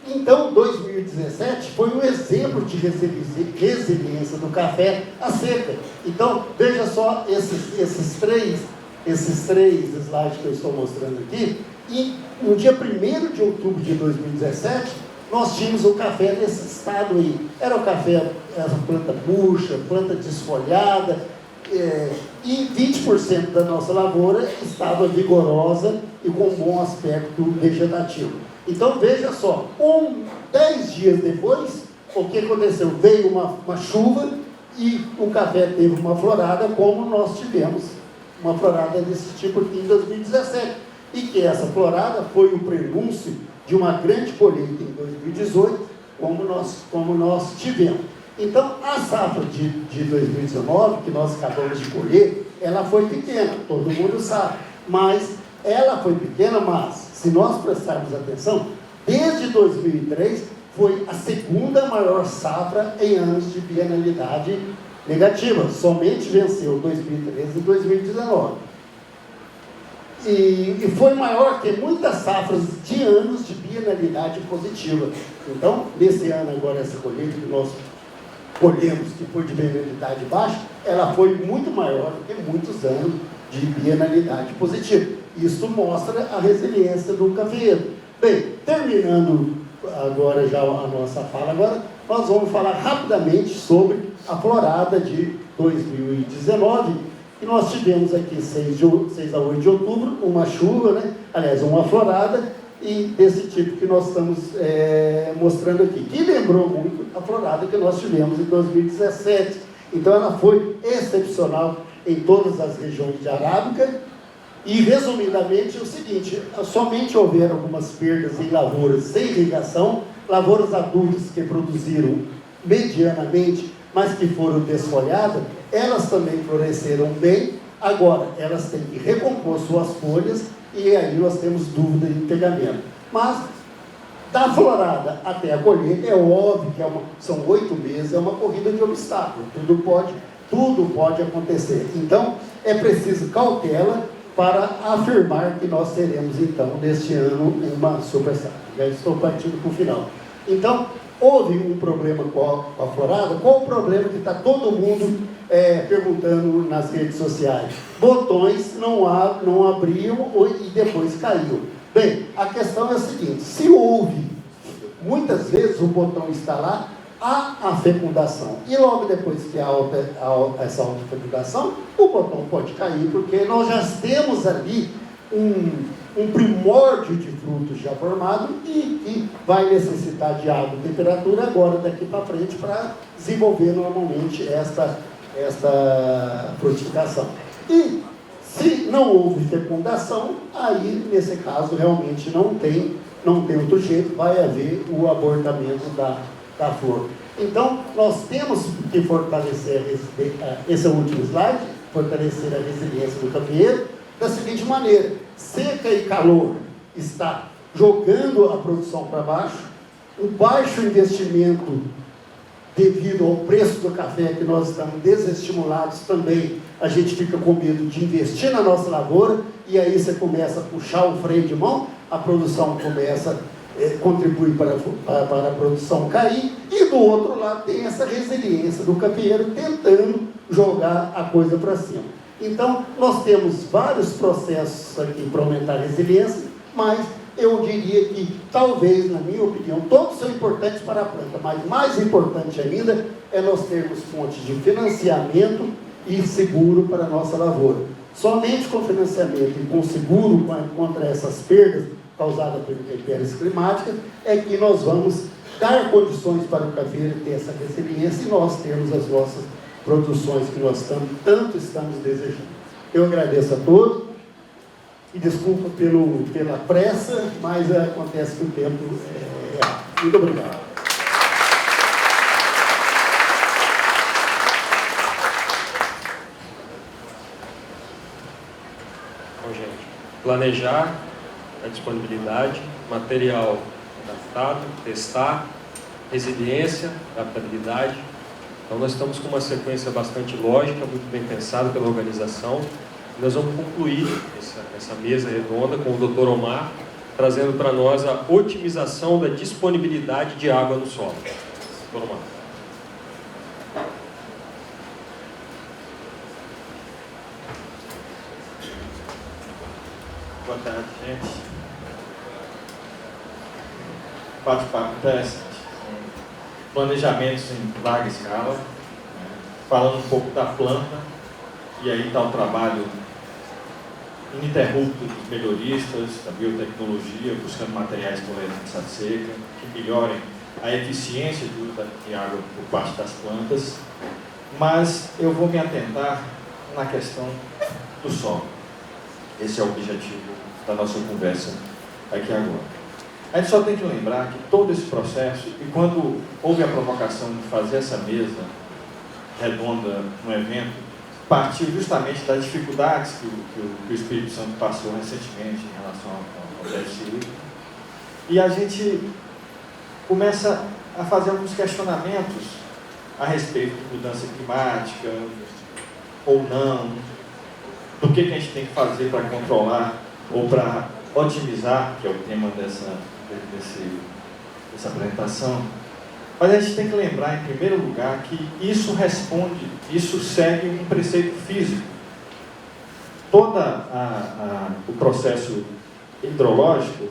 então 2017 foi um exemplo de resiliência do café à seca. Então, veja só esses três slides que eu estou mostrando aqui, e no dia 1º de outubro de 2017, nós tínhamos o café nesse estado aí. Era o café, essa planta murcha, planta desfolhada, e 20% da nossa lavoura estava vigorosa e com bom aspecto vegetativo. Então veja só, 10 dias depois, o que aconteceu? Veio uma chuva e o café teve uma florada, como nós tivemos uma florada desse tipo aqui em 2017. E que essa florada foi o prenúncio de uma grande colheita em 2018, como nós tivemos. Então, a safra de 2019, que nós acabamos de colher, ela foi pequena, todo mundo sabe. Mas ela foi pequena, mas, se nós prestarmos atenção, desde 2003, foi a segunda maior safra em anos de bienalidade negativa. Somente venceu 2013 e 2019. E foi maior que muitas safras de anos de bienalidade positiva. Então, nesse ano agora, essa colheita que nós colhemos, que foi de bienalidade baixa, ela foi muito maior do que muitos anos de bienalidade positiva. Isso mostra a resiliência do cafeeiro. Bem, terminando agora já a nossa fala, agora nós vamos falar rapidamente sobre a florada de 2019, que nós tivemos aqui 6 a 8 de outubro, uma chuva, né? Aliás, uma florada, e desse tipo que nós estamos mostrando aqui, que lembrou muito a florada que nós tivemos em 2017. Então ela foi excepcional em todas as regiões de Arábica, e resumidamente é o seguinte: somente houveram algumas perdas em lavouras sem irrigação, lavouras adultas que produziram medianamente, mas que foram desfolhadas, elas também floresceram bem. Agora, elas têm que recompor suas folhas, e aí nós temos dúvida de pegamento. Mas, da florada até a colheita, é óbvio que são 8 meses, é uma corrida de obstáculos, tudo pode acontecer. Então, é preciso cautela, para afirmar que nós teremos, então, neste ano, uma super safra. Já estou partindo para o final. Então, houve um problema com a florada. Qual o problema que está todo mundo perguntando nas redes sociais? Botões não abriam e depois caiu. Bem, a questão é a seguinte: se houve, muitas vezes o botão está lá, há a fecundação. E logo depois que há essa autofecundação, o botão pode cair, porque nós já temos ali um primórdio de frutos já formado e que vai necessitar de água e temperatura agora daqui para frente para desenvolver normalmente esta frutificação. E se não houve fecundação, aí nesse caso realmente não tem outro jeito, vai haver o abortamento da flor. Então, nós temos que fortalecer, esse é o último slide, fortalecer a resiliência do cafeeiro da seguinte maneira: seca e calor está jogando a produção para baixo, o baixo investimento devido ao preço do café, que nós estamos desestimulados também, a gente fica com medo de investir na nossa lavoura, e aí você começa a puxar o freio de mão, a produção começa contribui para a produção cair, e do outro lado tem essa resiliência do cafeeiro tentando jogar a coisa para cima. Então, nós temos vários processos aqui para aumentar a resiliência, mas eu diria que, talvez, na minha opinião, todos são importantes para a planta, mas mais importante ainda é nós termos fontes de financiamento e seguro para a nossa lavoura. Somente com financiamento e com seguro contra essas perdas causadas por intempéries climáticas é que nós vamos dar condições para o cafeeiro ter essa resiliência e nós termos as nossas produções que nós tanto estamos desejando. Eu agradeço a todos e desculpa pela pressa, mas acontece que o tempo é... Muito obrigado. Bom, gente, planejar a disponibilidade, material adaptado, testar, resiliência, adaptabilidade. Então nós estamos com uma sequência bastante lógica, muito bem pensada pela organização. Nós vamos concluir essa mesa redonda com o Dr. Omar, trazendo para nós a otimização da disponibilidade de água no solo. Dr. Omar. Boa tarde, gente. Bate-papo interessante. Planejamentos em larga escala, falando um pouco da planta, e aí está o trabalho ininterrupto dos melhoristas, da biotecnologia, buscando materiais tolerantes à seca, que melhorem a eficiência de uso de água por parte das plantas, mas eu vou me atentar na questão do solo. Esse é o objetivo da nossa conversa aqui agora. A gente só tem que lembrar que todo esse processo, e quando houve a provocação de fazer essa mesa redonda no evento, partiu justamente das dificuldades que o Espírito Santo passou recentemente em relação ao déficit. E a gente começa a fazer alguns questionamentos a respeito de mudança climática, ou não, do que a gente tem que fazer para controlar ou para otimizar, que é o tema dessa apresentação. Mas a gente tem que lembrar, em primeiro lugar, que isso segue um preceito físico. Todo o processo hidrológico,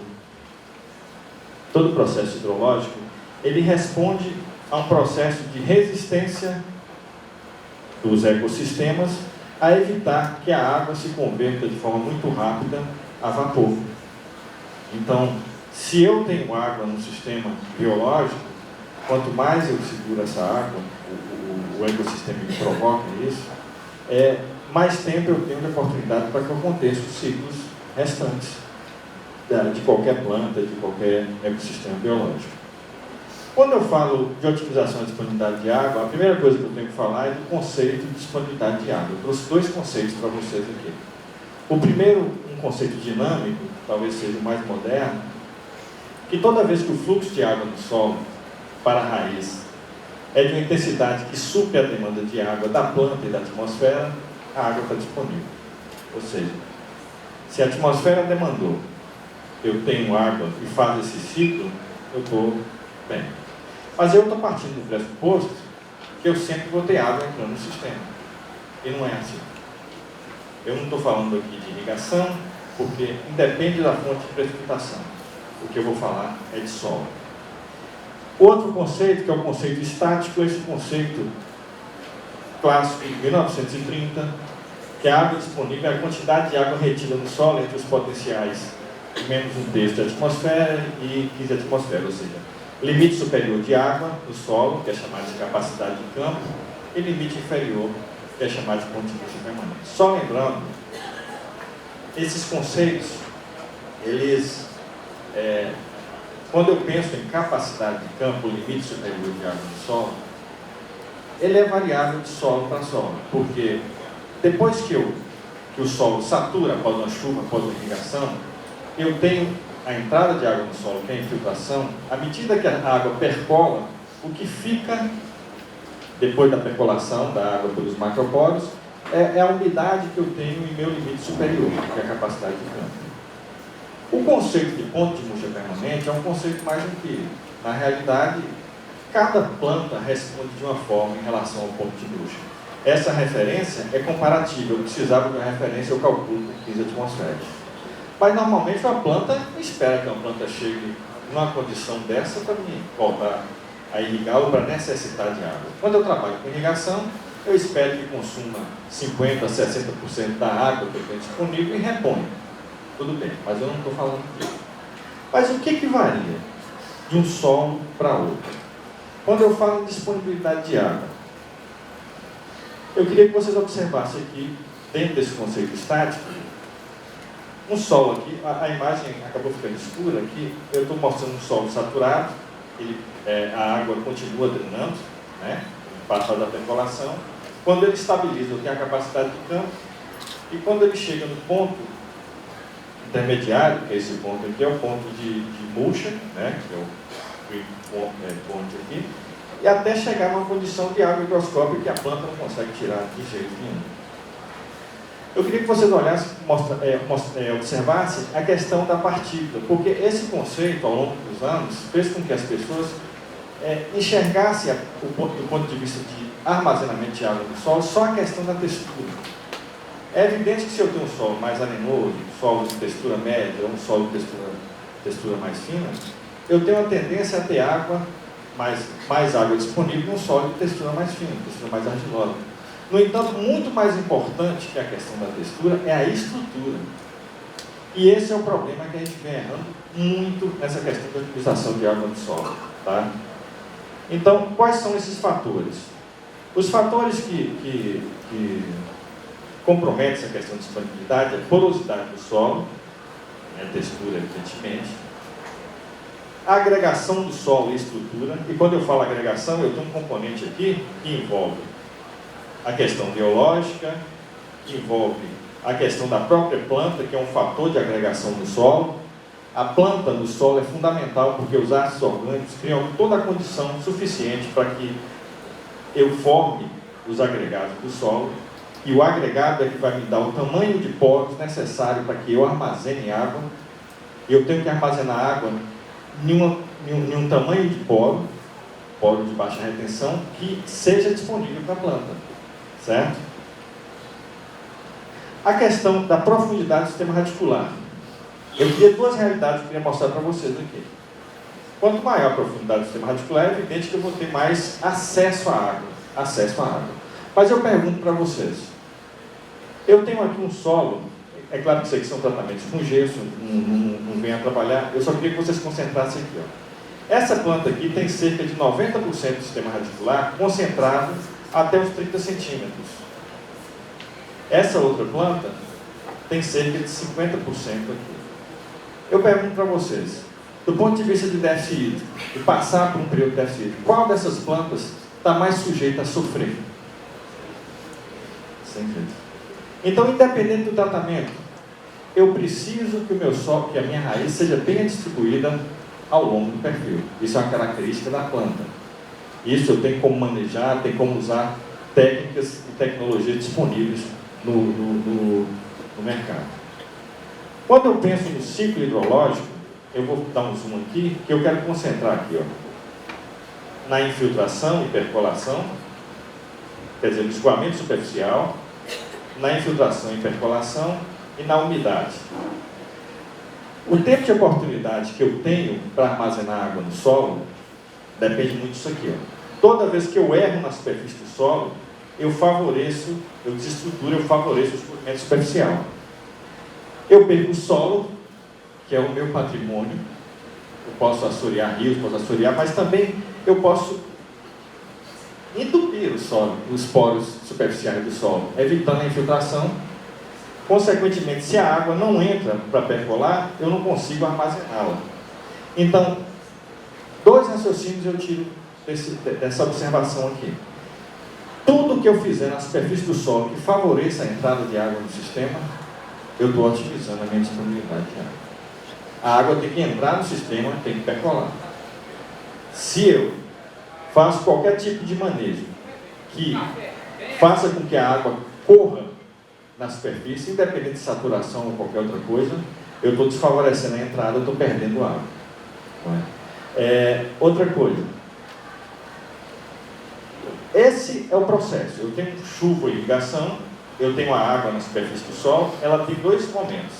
ele responde a um processo de resistência dos ecossistemas a evitar que a água se converta de forma muito rápida a vapor. Então, se eu tenho água no sistema biológico, quanto mais eu seguro essa água, o ecossistema que provoca isso, mais tempo eu tenho de oportunidade para que aconteça os ciclos restantes de qualquer planta, de qualquer ecossistema biológico. Quando eu falo de otimização da disponibilidade de água, a primeira coisa que eu tenho que falar é do conceito de disponibilidade de água. Eu trouxe dois conceitos para vocês aqui. O primeiro, um conceito dinâmico, talvez seja o mais moderno, que toda vez que o fluxo de água no solo para a raiz é de uma intensidade que supre a demanda de água da planta e da atmosfera, a água está disponível. Ou seja, Se a atmosfera demandou, eu tenho água e faz esse ciclo, eu estou bem. Mas eu estou partindo do pressuposto que eu sempre vou ter água entrando no sistema. E não é assim. Eu não estou falando aqui de irrigação, porque independe da fonte de precipitação. O que eu vou falar é de solo. Outro conceito, que é o conceito estático, esse conceito clássico de 1930, que a água disponível é a quantidade de água retida no solo entre os potenciais menos um terço de atmosfera e 15 atmosferas, ou seja, limite superior de água no solo, que é chamado de capacidade de campo, e limite inferior, que é chamado de continência permanente. Só lembrando, esses conceitos, eles, quando eu penso em capacidade de campo, limite superior de água no solo, ele é variável de solo para solo, porque depois que o solo satura após uma chuva, após uma irrigação, eu tenho a entrada de água no solo, que é a infiltração. À medida que a água percola, o que fica depois da percolação da água pelos macroporos é a umidade que eu tenho em meu limite superior, que é a capacidade de campo. O conceito de ponto de murcha permanente é um conceito mais empírico. Na realidade, cada planta responde de uma forma em relação ao ponto de murcha. Essa referência é comparativa. Eu precisava de uma referência, eu calculo com 15 atmosferas. Mas normalmente uma planta não espera que uma planta chegue numa condição dessa para me voltar a irrigar ou para necessitar de água. Quando eu trabalho com irrigação, eu espero que consuma 50% a 60% da água que eu tenho disponível e reponha. Tudo bem, mas eu não estou falando disso. Mas o que varia de um solo para outro? Quando eu falo em disponibilidade de água, eu queria que vocês observassem aqui, dentro desse conceito estático, um solo aqui, a imagem acabou ficando escura aqui, eu estou mostrando um solo saturado, a água continua drenando, né, passa da percolação. Quando ele estabiliza, eu tenho a capacidade de campo, e quando ele chega no ponto intermediário, que é esse ponto aqui, é o ponto de murcha, né, que é o ponto aqui, e até chegar numa condição de água higroscópica que a planta não consegue tirar de jeito nenhum. Eu queria que vocês olhassem, observassem a questão da partícula, porque esse conceito, ao longo dos anos, fez com que as pessoas enxergassem, do ponto de vista de armazenamento de água no solo, só a questão da textura. É evidente que se eu tenho um solo mais arenoso, um solo de textura média, ou um solo de textura mais fina, eu tenho a tendência a ter água, mais água disponível num solo de textura mais fina, textura mais argilosa. No entanto, muito mais importante que a questão da textura é a estrutura. E esse é o problema que a gente vem errando muito nessa questão da utilização de água no solo. Tá? Então, quais são esses fatores? Os fatores que comprometem essa questão de disponibilidade é a porosidade do solo, a textura, evidentemente, a agregação do solo e estrutura. E quando eu falo agregação, eu tenho um componente aqui que envolve a questão biológica, que envolve a questão da própria planta, que é um fator de agregação do solo. A planta no solo é fundamental porque os ácidos orgânicos criam toda a condição suficiente para que eu forme os agregados do solo, e o agregado é que vai me dar o tamanho de poros necessário para que eu armazene água. Eu tenho que armazenar água em um tamanho de poro de baixa retenção, que seja disponível para a planta. Certo? A questão da profundidade do sistema radicular. Eu queria duas realidades que eu queria mostrar para vocês aqui. Quanto maior a profundidade do sistema radicular, é evidente que eu vou ter mais acesso à água. Mas eu pergunto para vocês, eu tenho aqui um solo, é claro que isso aqui são tratamentos com gesso, não vem a trabalhar, eu só queria que vocês se concentrassem aqui. Ó. Essa planta aqui tem cerca de 90% do sistema radicular concentrado até os 30 centímetros. Essa outra planta tem cerca de 50% aqui. Eu pergunto para vocês, do ponto de vista de déficit hídrico, de passar por um período de déficit hídrico, qual dessas plantas está mais sujeita a sofrer? Sem jeito. Então, independente do tratamento, eu preciso que o meu solo, que a minha raiz seja bem distribuída ao longo do perfil. Isso é uma característica da planta. Isso eu tenho como manejar, tenho como usar técnicas e tecnologias disponíveis no mercado. Quando eu penso no ciclo hidrológico, eu vou dar um zoom aqui, que eu quero concentrar aqui, ó, na infiltração e percolação, quer dizer, no escoamento superficial, na infiltração e percolação e na umidade. O tempo de oportunidade que eu tenho para armazenar água no solo depende muito disso aqui, ó. Toda vez que eu erro na superfície do solo, eu desestruturo, eu favoreço o escoamento superficial. Eu perco o solo, que é o meu patrimônio. Eu posso assorear rios, posso assorear, mas também eu posso entupir o solo, os poros superficiais do solo, evitando a infiltração. Consequentemente, se a água não entra para percolar, eu não consigo armazená-la. Então, 2 raciocínios eu tiro dessa observação aqui. Tudo que eu fizer na superfície do solo que favoreça a entrada de água no sistema, eu estou otimizando a minha disponibilidade de água. A água tem que entrar no sistema, tem que percolar. Se eu faço qualquer tipo de manejo que faça com que a água corra na superfície, independente de saturação ou qualquer outra coisa, eu estou desfavorecendo a entrada, eu estou perdendo água. Outra coisa, esse é o processo. Eu tenho chuva e irrigação, eu tenho a água na superfície do solo, ela tem 2 momentos,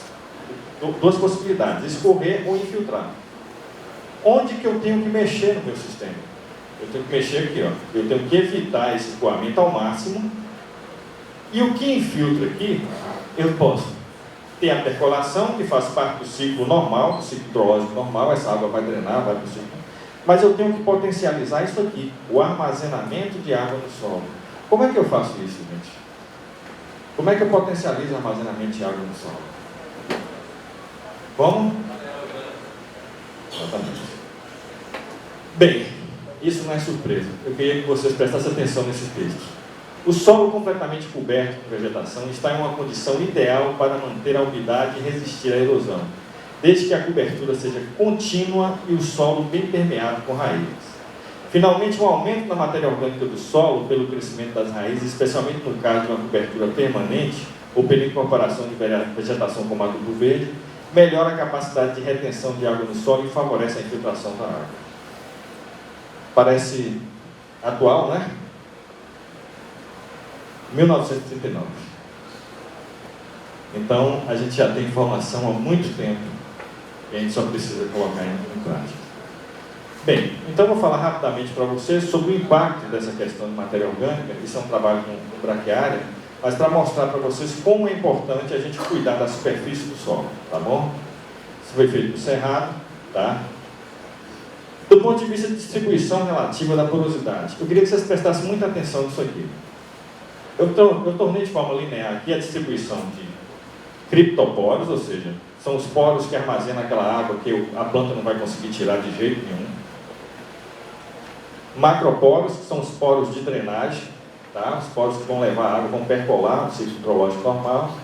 2 possibilidades, escorrer ou infiltrar. Onde que eu tenho que mexer no meu sistema? Eu tenho que mexer aqui, ó. Eu tenho que evitar esse escoamento ao máximo. E o que infiltra aqui, eu posso ter a percolação, que faz parte do ciclo normal, do ciclo hidrológico normal, essa água vai drenar, vai para o ciclo. Mas eu tenho que potencializar isso aqui, o armazenamento de água no solo. Como é que eu faço isso, gente? Como é que eu potencializo o armazenamento de água no solo? Como? Exatamente. Bem, isso não é surpresa. Eu queria que vocês prestassem atenção nesses textos. O solo completamente coberto por vegetação está em uma condição ideal para manter a umidade e resistir à erosão, desde que a cobertura seja contínua e o solo bem permeado com raízes. Finalmente, um aumento na matéria orgânica do solo pelo crescimento das raízes, especialmente no caso de uma cobertura permanente ou pela incorporação de vegetação como adubo verde, melhora a capacidade de retenção de água no solo e favorece a infiltração da água. Parece atual, né? 1939. Então, a gente já tem informação há muito tempo e a gente só precisa colocar em prática. Bem, então eu vou falar rapidamente para vocês sobre o impacto dessa questão de matéria orgânica. Isso é um trabalho com braquiária, mas para mostrar para vocês como é importante a gente cuidar da superfície do solo, tá bom? Isso foi feito no Cerrado, tá? Do ponto de vista de distribuição relativa da porosidade, eu queria que vocês prestassem muita atenção nisso aqui. Eu tornei de forma linear aqui a distribuição de criptoporos, ou seja, são os poros que armazenam aquela água que a planta não vai conseguir tirar de jeito nenhum. Macroporos, que são os poros de drenagem, tá? Os poros que vão levar a água, vão percolar o ciclo hidrológico normal.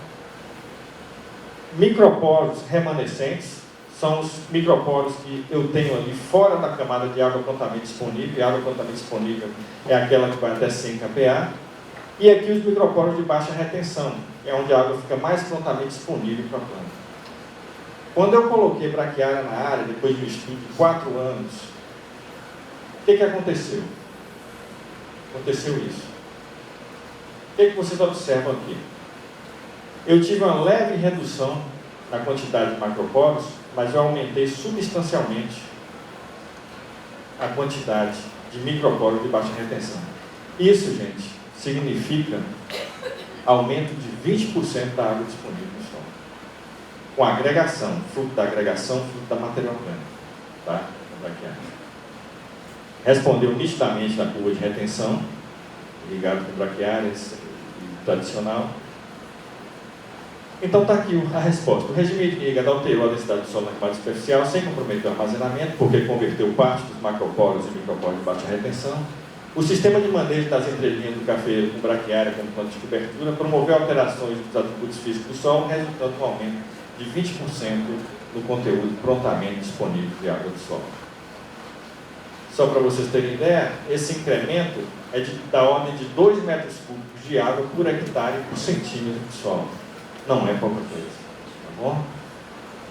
Microporos remanescentes, são os microporos que eu tenho ali fora da camada de água prontamente disponível, e a água prontamente disponível é aquela que vai até 100 kPa. E aqui os microporos de baixa retenção, é onde a água fica mais prontamente disponível para a planta. Quando eu coloquei braquiária na área, depois de um estudo de 4 anos, o que aconteceu? Aconteceu isso. O que vocês observam aqui? Eu tive uma leve redução na quantidade de macroporos, mas eu aumentei substancialmente a quantidade de microporos de baixa retenção. Isso, gente, significa aumento de 20% da água disponível no solo. Com agregação, fruto da agregação, fruto da matéria orgânica. Tá? Respondeu nitidamente na curva de retenção, ligado com braquiárias tradicional. Então está aqui a resposta. O regime irrigado alterou a densidade do solo na camada superficial sem comprometer o armazenamento, porque converteu parte dos macroporos e microporos de baixa retenção. O sistema de manejo das entrelinhas do cafeiro com braquiária como planta de cobertura promoveu alterações dos atributos físicos do solo, resultando em um aumento de 20% no conteúdo prontamente disponível de água do solo. Só para vocês terem ideia, esse incremento é da ordem de 2 metros cúbicos de água por hectare por centímetro de solo. Não é pouca coisa, tá bom?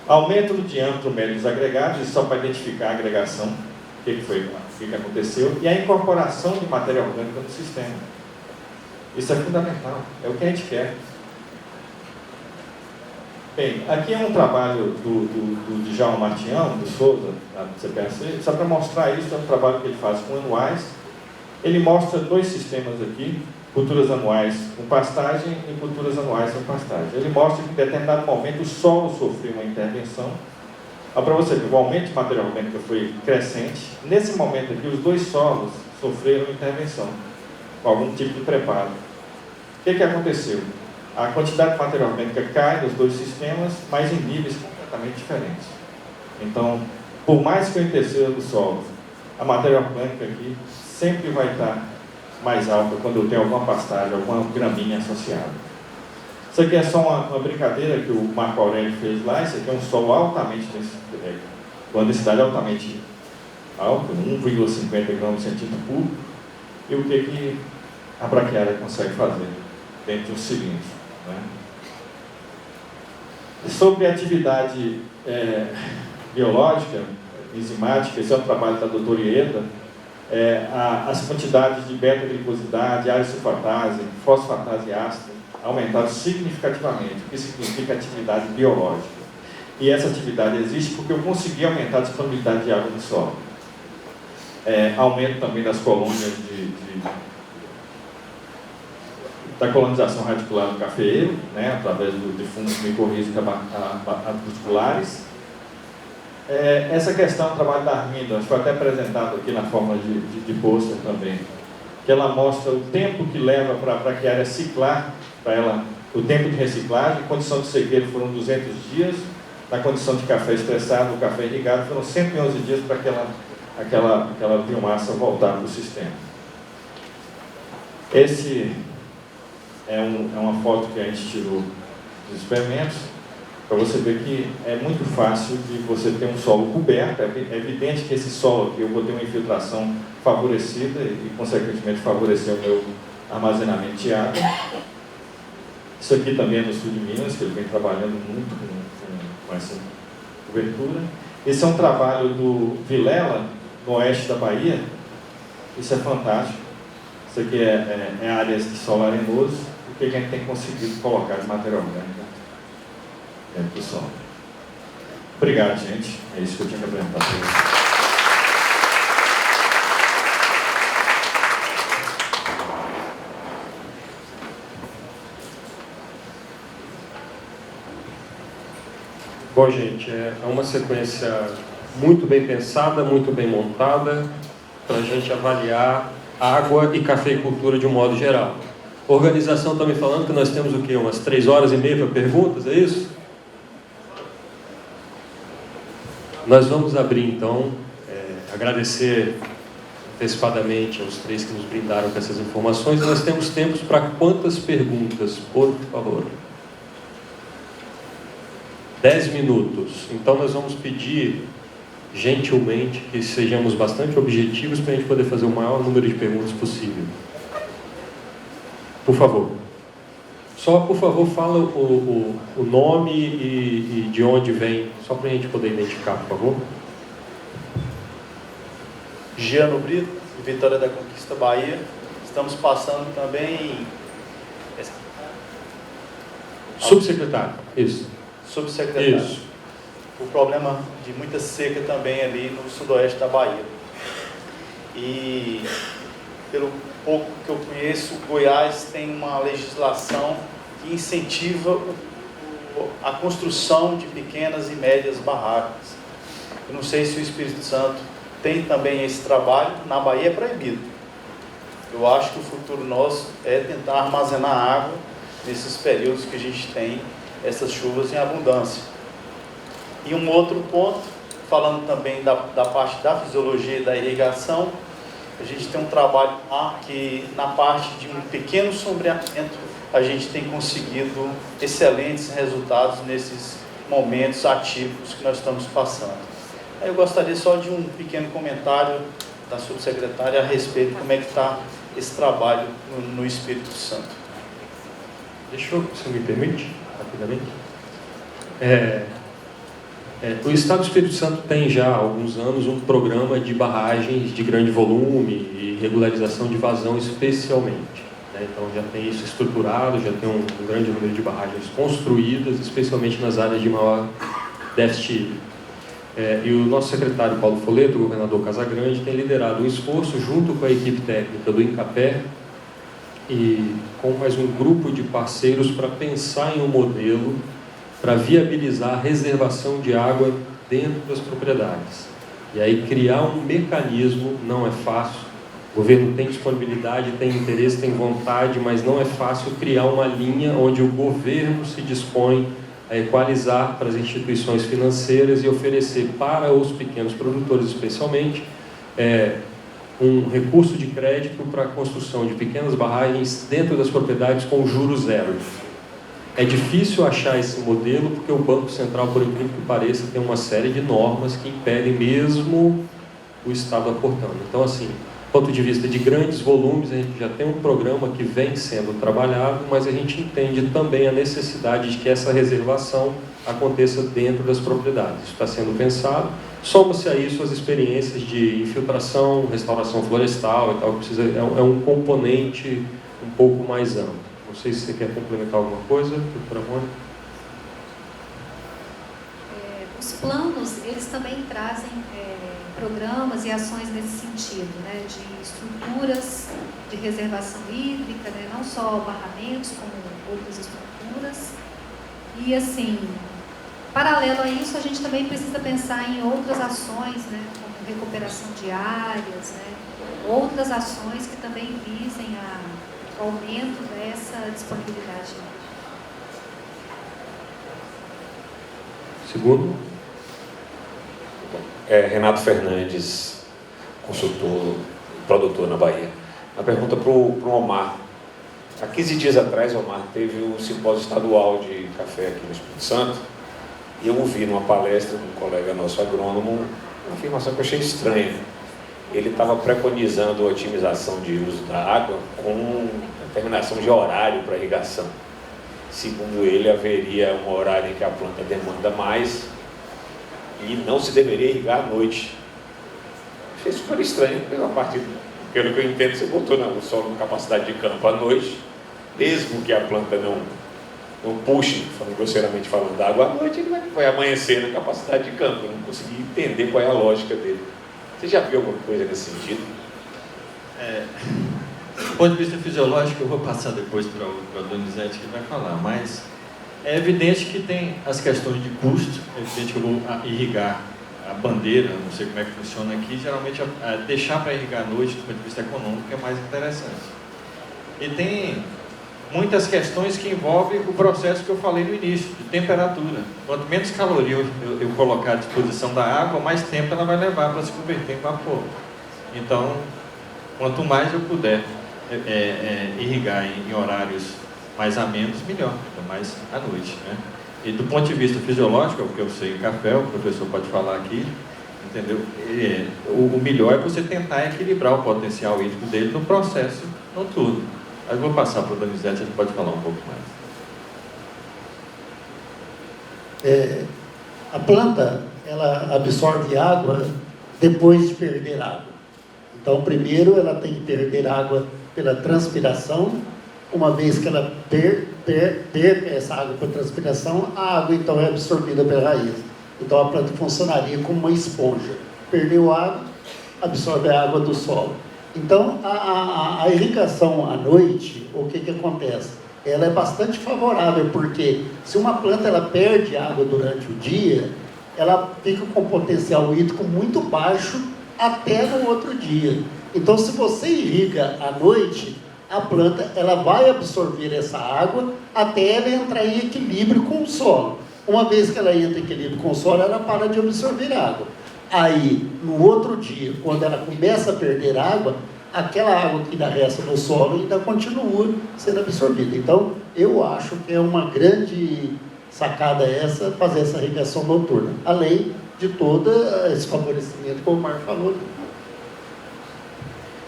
Aumento do diâmetro médio dos agregados, isso só para identificar a agregação, o que aconteceu, e a incorporação de matéria orgânica no sistema. Isso é fundamental, é o que a gente quer. Bem, aqui é um trabalho do Djalma Martião, do Souza, do CPAC, só para mostrar isso, é um trabalho que ele faz com anuais. Ele mostra 2 sistemas aqui, culturas anuais com pastagem e culturas anuais sem pastagem. Ele mostra que em determinado momento o solo sofreu uma intervenção. Para você ver, o aumento de matéria orgânica foi crescente. Nesse momento aqui, os 2 solos sofreram intervenção, com algum tipo de preparo. O que aconteceu? A quantidade de matéria orgânica cai nos 2 sistemas, mas em níveis completamente diferentes. Então, por mais que eu interceda do solo, a matéria orgânica aqui sempre vai estar mais alta quando eu tenho alguma pastagem, alguma graminha associada. Isso aqui é só uma brincadeira que o Marco Aurélio fez lá. Isso aqui é um solo altamente, com uma densidade altamente alta, 1,50 gramas por centímetro cúbico. E o que a braquiária consegue fazer dentro de um cilindro, né? Sobre atividade biológica, enzimática, esse é um trabalho da doutora Ieda. As quantidades de beta-glicosidade, arissulfatase, fosfatase ácida aumentaram significativamente, o que significa atividade biológica. E essa atividade existe porque eu consegui aumentar a disponibilidade de água no solo. Aumento também das colônias da colonização radicular do cafeeiro, né, através de fungos micorrízicos arbusculares. Essa questão do trabalho da Arminda foi até apresentado aqui na forma de pôster também, que ela mostra o tempo que leva para a braquiária ciclar, para ela, o tempo de reciclagem. Condição de sequeiro foram 200 dias, na condição de café estressado, o café irrigado, foram 111 dias para aquela biomassa voltar para o sistema. Esse é uma foto que a gente tirou dos experimentos, para você ver que é muito fácil de você ter um solo coberto. É evidente que esse solo aqui eu vou ter uma infiltração favorecida e consequentemente favorecer o meu armazenamento de água. Isso aqui também é no sul de Minas, que ele vem trabalhando muito com essa cobertura. Esse é um trabalho do Vilela, no oeste da Bahia. Isso é fantástico. Isso aqui é áreas de solo arenoso. O que a gente tem conseguido colocar de matéria orgânica dentro do solo. Obrigado, gente. É isso que eu tinha que apresentar para vocês. Bom, gente, é uma sequência muito bem pensada, muito bem montada, para a gente avaliar água e cafeicultura de um modo geral. A organização está me falando que nós temos o quê? Umas 3 horas e meia para perguntas, é isso? Nós vamos abrir, então, agradecer antecipadamente aos 3 que nos brindaram com essas informações. Nós temos tempos para quantas perguntas, por favor? 10 minutos. Então, nós vamos pedir, gentilmente, que sejamos bastante objetivos para a gente poder fazer o maior número de perguntas possível. Por favor. Só, por favor, fala o nome e de onde vem, só para a gente poder identificar, por favor. Giano Brito, Vitória da Conquista, Bahia. Estamos passando também... Subsecretário, isso. Subsecretário. Isso. O problema de muita seca também ali no sudoeste da Bahia. E, pelo pouco que eu conheço, Goiás tem uma legislação que incentiva a construção de pequenas e médias barracas. Eu não sei se o Espírito Santo tem também esse trabalho. Na Bahia é proibido. Eu acho que o futuro nosso é tentar armazenar água nesses períodos que a gente tem essas chuvas em abundância. E um outro ponto, falando também da parte da fisiologia e da irrigação, a gente tem um trabalho que na parte de um pequeno sombreamento a gente tem conseguido excelentes resultados nesses momentos atípicos que nós estamos passando. Eu gostaria só de um pequeno comentário da subsecretária a respeito de como é que está esse trabalho no Espírito Santo. Deixa eu, se me permite, rapidamente. O Estado do Espírito Santo tem já há alguns anos um programa de barragens de grande volume e regularização de vazão especialmente, né? Então já tem isso estruturado, já tem um grande número de barragens construídas, especialmente nas áreas de maior déficit hídrico. E o nosso secretário Paulo Folletto, o governador Casagrande, tem liderado um esforço junto com a equipe técnica do INCAPé e com mais um grupo de parceiros para pensar em um modelo para viabilizar a reservação de água dentro das propriedades. E aí criar um mecanismo não é fácil. O governo tem disponibilidade, tem interesse, tem vontade, mas não é fácil criar uma linha onde o governo se dispõe a equalizar para as instituições financeiras e oferecer para os pequenos produtores, especialmente, um recurso de crédito para a construção de pequenas barragens dentro das propriedades com juros zero. É difícil achar esse modelo porque o Banco Central, por incrível que pareça, tem uma série de normas que impedem mesmo o Estado aportando. Então, assim, do ponto de vista de grandes volumes, a gente já tem um programa que vem sendo trabalhado, mas a gente entende também a necessidade de que essa reservação aconteça dentro das propriedades. Isso está sendo pensado. Soma-se a isso as experiências de infiltração, restauração florestal e tal, que é um componente um pouco mais amplo. Não sei se você quer complementar alguma coisa, doutora Mônica. Os planos, eles também trazem programas e ações nesse sentido, né, de estruturas de reservação hídrica, né, não só barramentos, como outras estruturas. E, assim, paralelo a isso, a gente também precisa pensar em outras ações, né, como recuperação de áreas, né, outras ações que também visem o aumento dessa disponibilidade. Segundo. Renato Fernandes, consultor, produtor na Bahia. Uma pergunta para o Omar. Há 15 dias atrás, Omar, teve o simpósio estadual de café aqui no Espírito Santo e eu ouvi numa palestra de um colega nosso agrônomo uma afirmação que eu achei estranha. Ele estava preconizando a otimização de uso da água com determinação de horário para irrigação. Segundo ele, haveria um horário em que a planta demanda mais e não se deveria irrigar à noite. Achei super estranho, porque a partir, pelo que eu entendo, você botou o solo com capacidade de campo à noite, mesmo que a planta não puxe, grosseiramente falando, da água à noite, ele vai amanhecer na capacidade de campo. Eu não consegui entender qual é a lógica dele. Você já viu alguma coisa nesse sentido? Do ponto de vista fisiológico, eu vou passar depois para a Donizete que vai falar, mas é evidente que tem as questões de custo, é evidente que eu vou irrigar a bandeira, não sei como é que funciona aqui, geralmente deixar para irrigar à noite, do ponto de vista econômico, é mais interessante. E tem muitas questões que envolvem o processo que eu falei no início, de temperatura. Quanto menos caloria eu colocar à disposição da água, mais tempo ela vai levar para se converter em vapor. Então, quanto mais eu puder irrigar em horários mais amenos, melhor, ainda mais à noite, né? E do ponto de vista fisiológico, é o que eu sei em café, o professor pode falar aqui, entendeu? O melhor é você tentar equilibrar o potencial hídrico dele no processo noturno. Aí eu vou passar para o Donizete, ele pode falar um pouco mais. A planta, ela absorve água depois de perder água. Então, primeiro ela tem que perder água pela transpiração. Uma vez que ela perca essa água por transpiração, a água então é absorvida pela raiz. Então a planta funcionaria como uma esponja. Perdeu água, absorve a água do solo. Então a irrigação à noite, o que acontece? Ela é bastante favorável, porque se uma planta ela perde água durante o dia, ela fica com potencial hídrico muito baixo até no outro dia. Então se você irriga à noite, a planta ela vai absorver essa água até ela entrar em equilíbrio com o solo. Uma vez que ela entra em equilíbrio com o solo, ela para de absorver água. Aí, no outro dia, quando ela começa a perder água, aquela água que ainda resta no solo ainda continua sendo absorvida. Então, eu acho que é uma grande sacada essa, fazer essa irrigação noturna. Além de todo esse favorecimento que o Omar falou.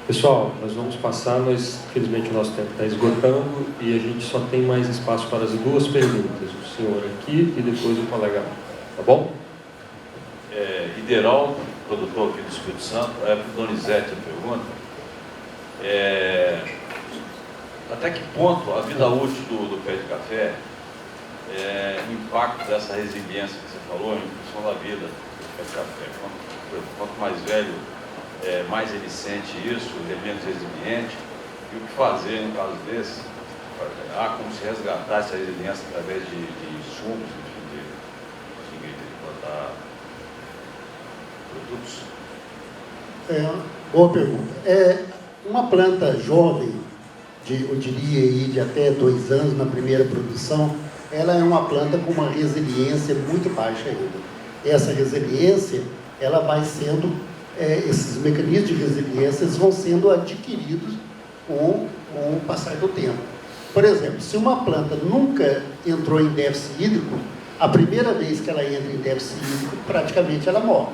Pessoal, nós vamos passar, infelizmente o nosso tempo está esgotando e a gente só tem mais espaço para as duas perguntas, o senhor aqui e depois o colega, tá bom? Iderol, produtor aqui do Espírito Santo, para o Donizete a pergunta. Até que ponto a vida útil do pé de café, o impacto dessa resiliência que você falou, em função da vida do pé de café? Quanto mais velho, mais ele sente isso, ele é menos resiliente. E o que fazer no caso desse? Há como se resgatar essa resiliência através de insumos, enfim, de plantar produtos? Boa pergunta. Uma planta jovem, eu diria aí de até 2 anos na primeira produção, ela é uma planta com uma resiliência muito baixa ainda. Essa resiliência, ela vai sendo, esses mecanismos de resiliência, eles vão sendo adquiridos com o passar do tempo. Por exemplo, se uma planta nunca entrou em déficit hídrico, a primeira vez que ela entra em déficit hídrico, praticamente ela morre.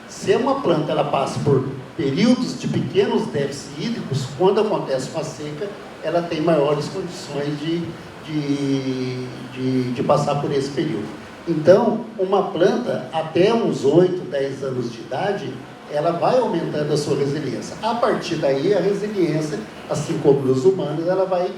Se uma planta ela passa por períodos de pequenos déficits hídricos, quando acontece uma seca, ela tem maiores condições de passar por esse período. Então, uma planta, até uns 8, 10 anos de idade, ela vai aumentando a sua resiliência. A partir daí, a resiliência, assim como nos humanos, ela vai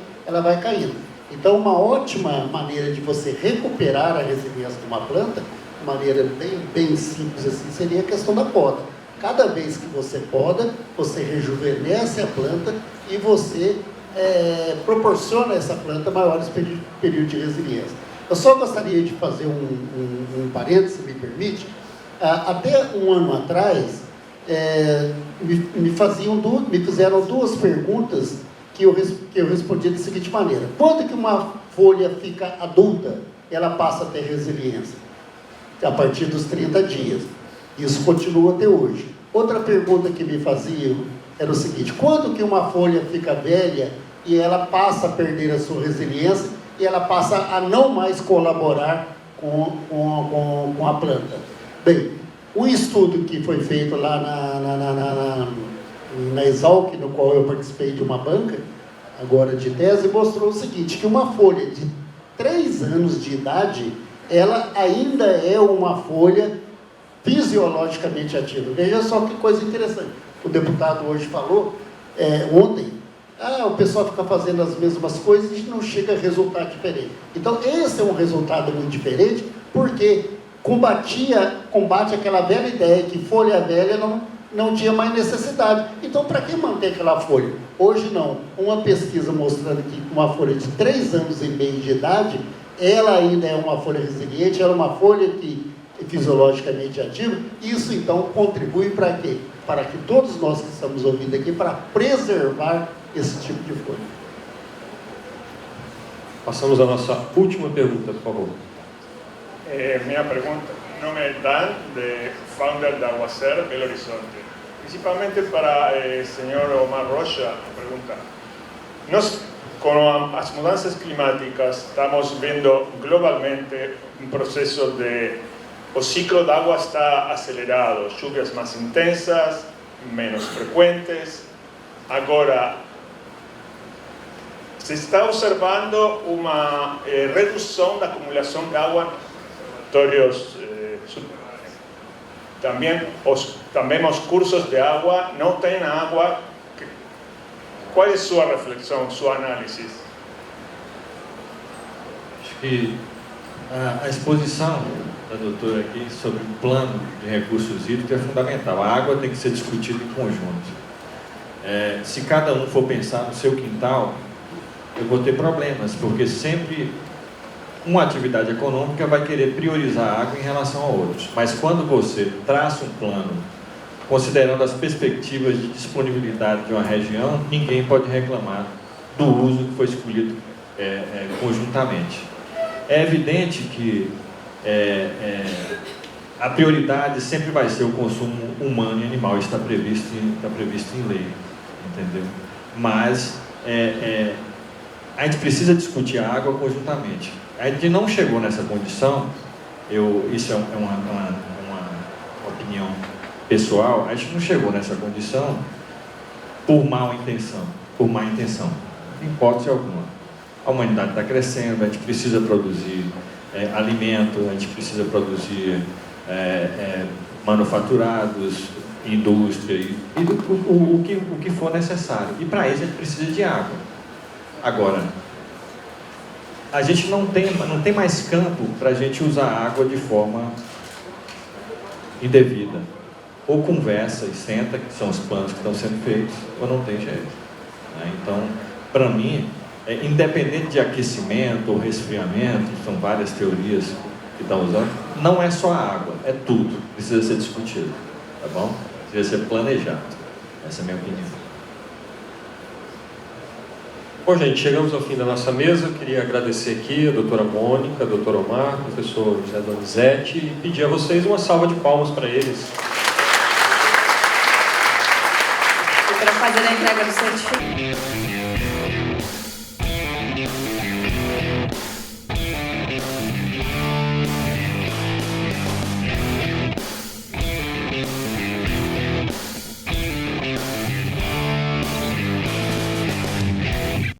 caindo. Então, uma ótima maneira de você recuperar a resiliência de uma planta, de maneira bem simples assim, seria a questão da poda. Cada vez que você poda, você rejuvenesce a planta e você proporciona a essa planta maiores períodos de resiliência. Eu só gostaria de fazer um parênteses, se me permite. Até um ano atrás, me fizeram 2 perguntas que eu respondi da seguinte maneira: quando que uma folha fica adulta, ela passa a ter resiliência? A partir dos 30 dias. Isso continua até hoje. Outra pergunta que me faziam era o seguinte: quando que uma folha fica velha e ela passa a perder a sua resiliência e ela passa a não mais colaborar com a planta? Bem, um estudo que foi feito lá na Exalc, no qual eu participei de uma banca, agora de tese, mostrou o seguinte, que uma folha de 3 anos de idade, ela ainda é uma folha fisiologicamente ativa. Veja só que coisa interessante. O deputado hoje falou, ontem, o pessoal fica fazendo as mesmas coisas e não chega a resultado diferente. Então, esse é um resultado muito diferente, porque combate aquela velha ideia que folha velha não tinha mais necessidade. Então, para que manter aquela folha? Hoje não. Uma pesquisa mostrando que uma folha de 3 anos e meio de idade, ela ainda é uma folha resiliente, ela é uma folha que é fisiologicamente ativa. Isso, então, contribui para quê? Para que todos nós que estamos ouvindo aqui, para preservar esse tipo de folha. Passamos à nossa última pergunta, por favor. Minha pergunta, meu nome é Dan, founder da Aguacer, Belo Horizonte. Principalmente para o senhor Omar Rocha, pergunta. Nós, com as mudanças climáticas, estamos vendo globalmente um processo o ciclo da água está acelerado, chuvas mais intensas, menos frequentes. Agora, se está observando uma redução da acumulação de água em territórios também os cursos de água não têm água. Qual é a sua reflexão, sua análise? Acho que a exposição da doutora aqui sobre o plano de recursos hídricos é fundamental. A água tem que ser discutida em conjunto. Se cada um for pensar no seu quintal, eu vou ter problemas, porque sempre uma atividade econômica vai querer priorizar a água em relação a outros. Mas quando você traça um plano, considerando as perspectivas de disponibilidade de uma região, ninguém pode reclamar do uso que foi escolhido conjuntamente. É evidente que a prioridade sempre vai ser o consumo humano e animal, isso está previsto em lei, entendeu? Mas a gente precisa discutir a água conjuntamente. A gente não chegou nessa condição, isso é uma opinião pessoal, a gente não chegou nessa condição por má intenção, em hipótese alguma. A humanidade está crescendo, a gente precisa produzir alimento, a gente precisa produzir manufaturados, indústria e o que for necessário. E para isso a gente precisa de água. Agora, a gente não tem mais campo para a gente usar água de forma indevida. Ou conversa e senta, que são os planos que estão sendo feitos, ou não tem jeito. Né? Então, para mim, independente de aquecimento ou resfriamento, são várias teorias que estão usando, não é só a água, é tudo. Precisa ser discutido, tá bom? Precisa ser planejado. Essa é a minha opinião. Bom, gente, chegamos ao fim da nossa mesa. Eu queria agradecer aqui a doutora Mônica, a doutora Omar, o professor José Donizete e pedir a vocês uma salva de palmas para eles. E para fazer a entrega do certificado.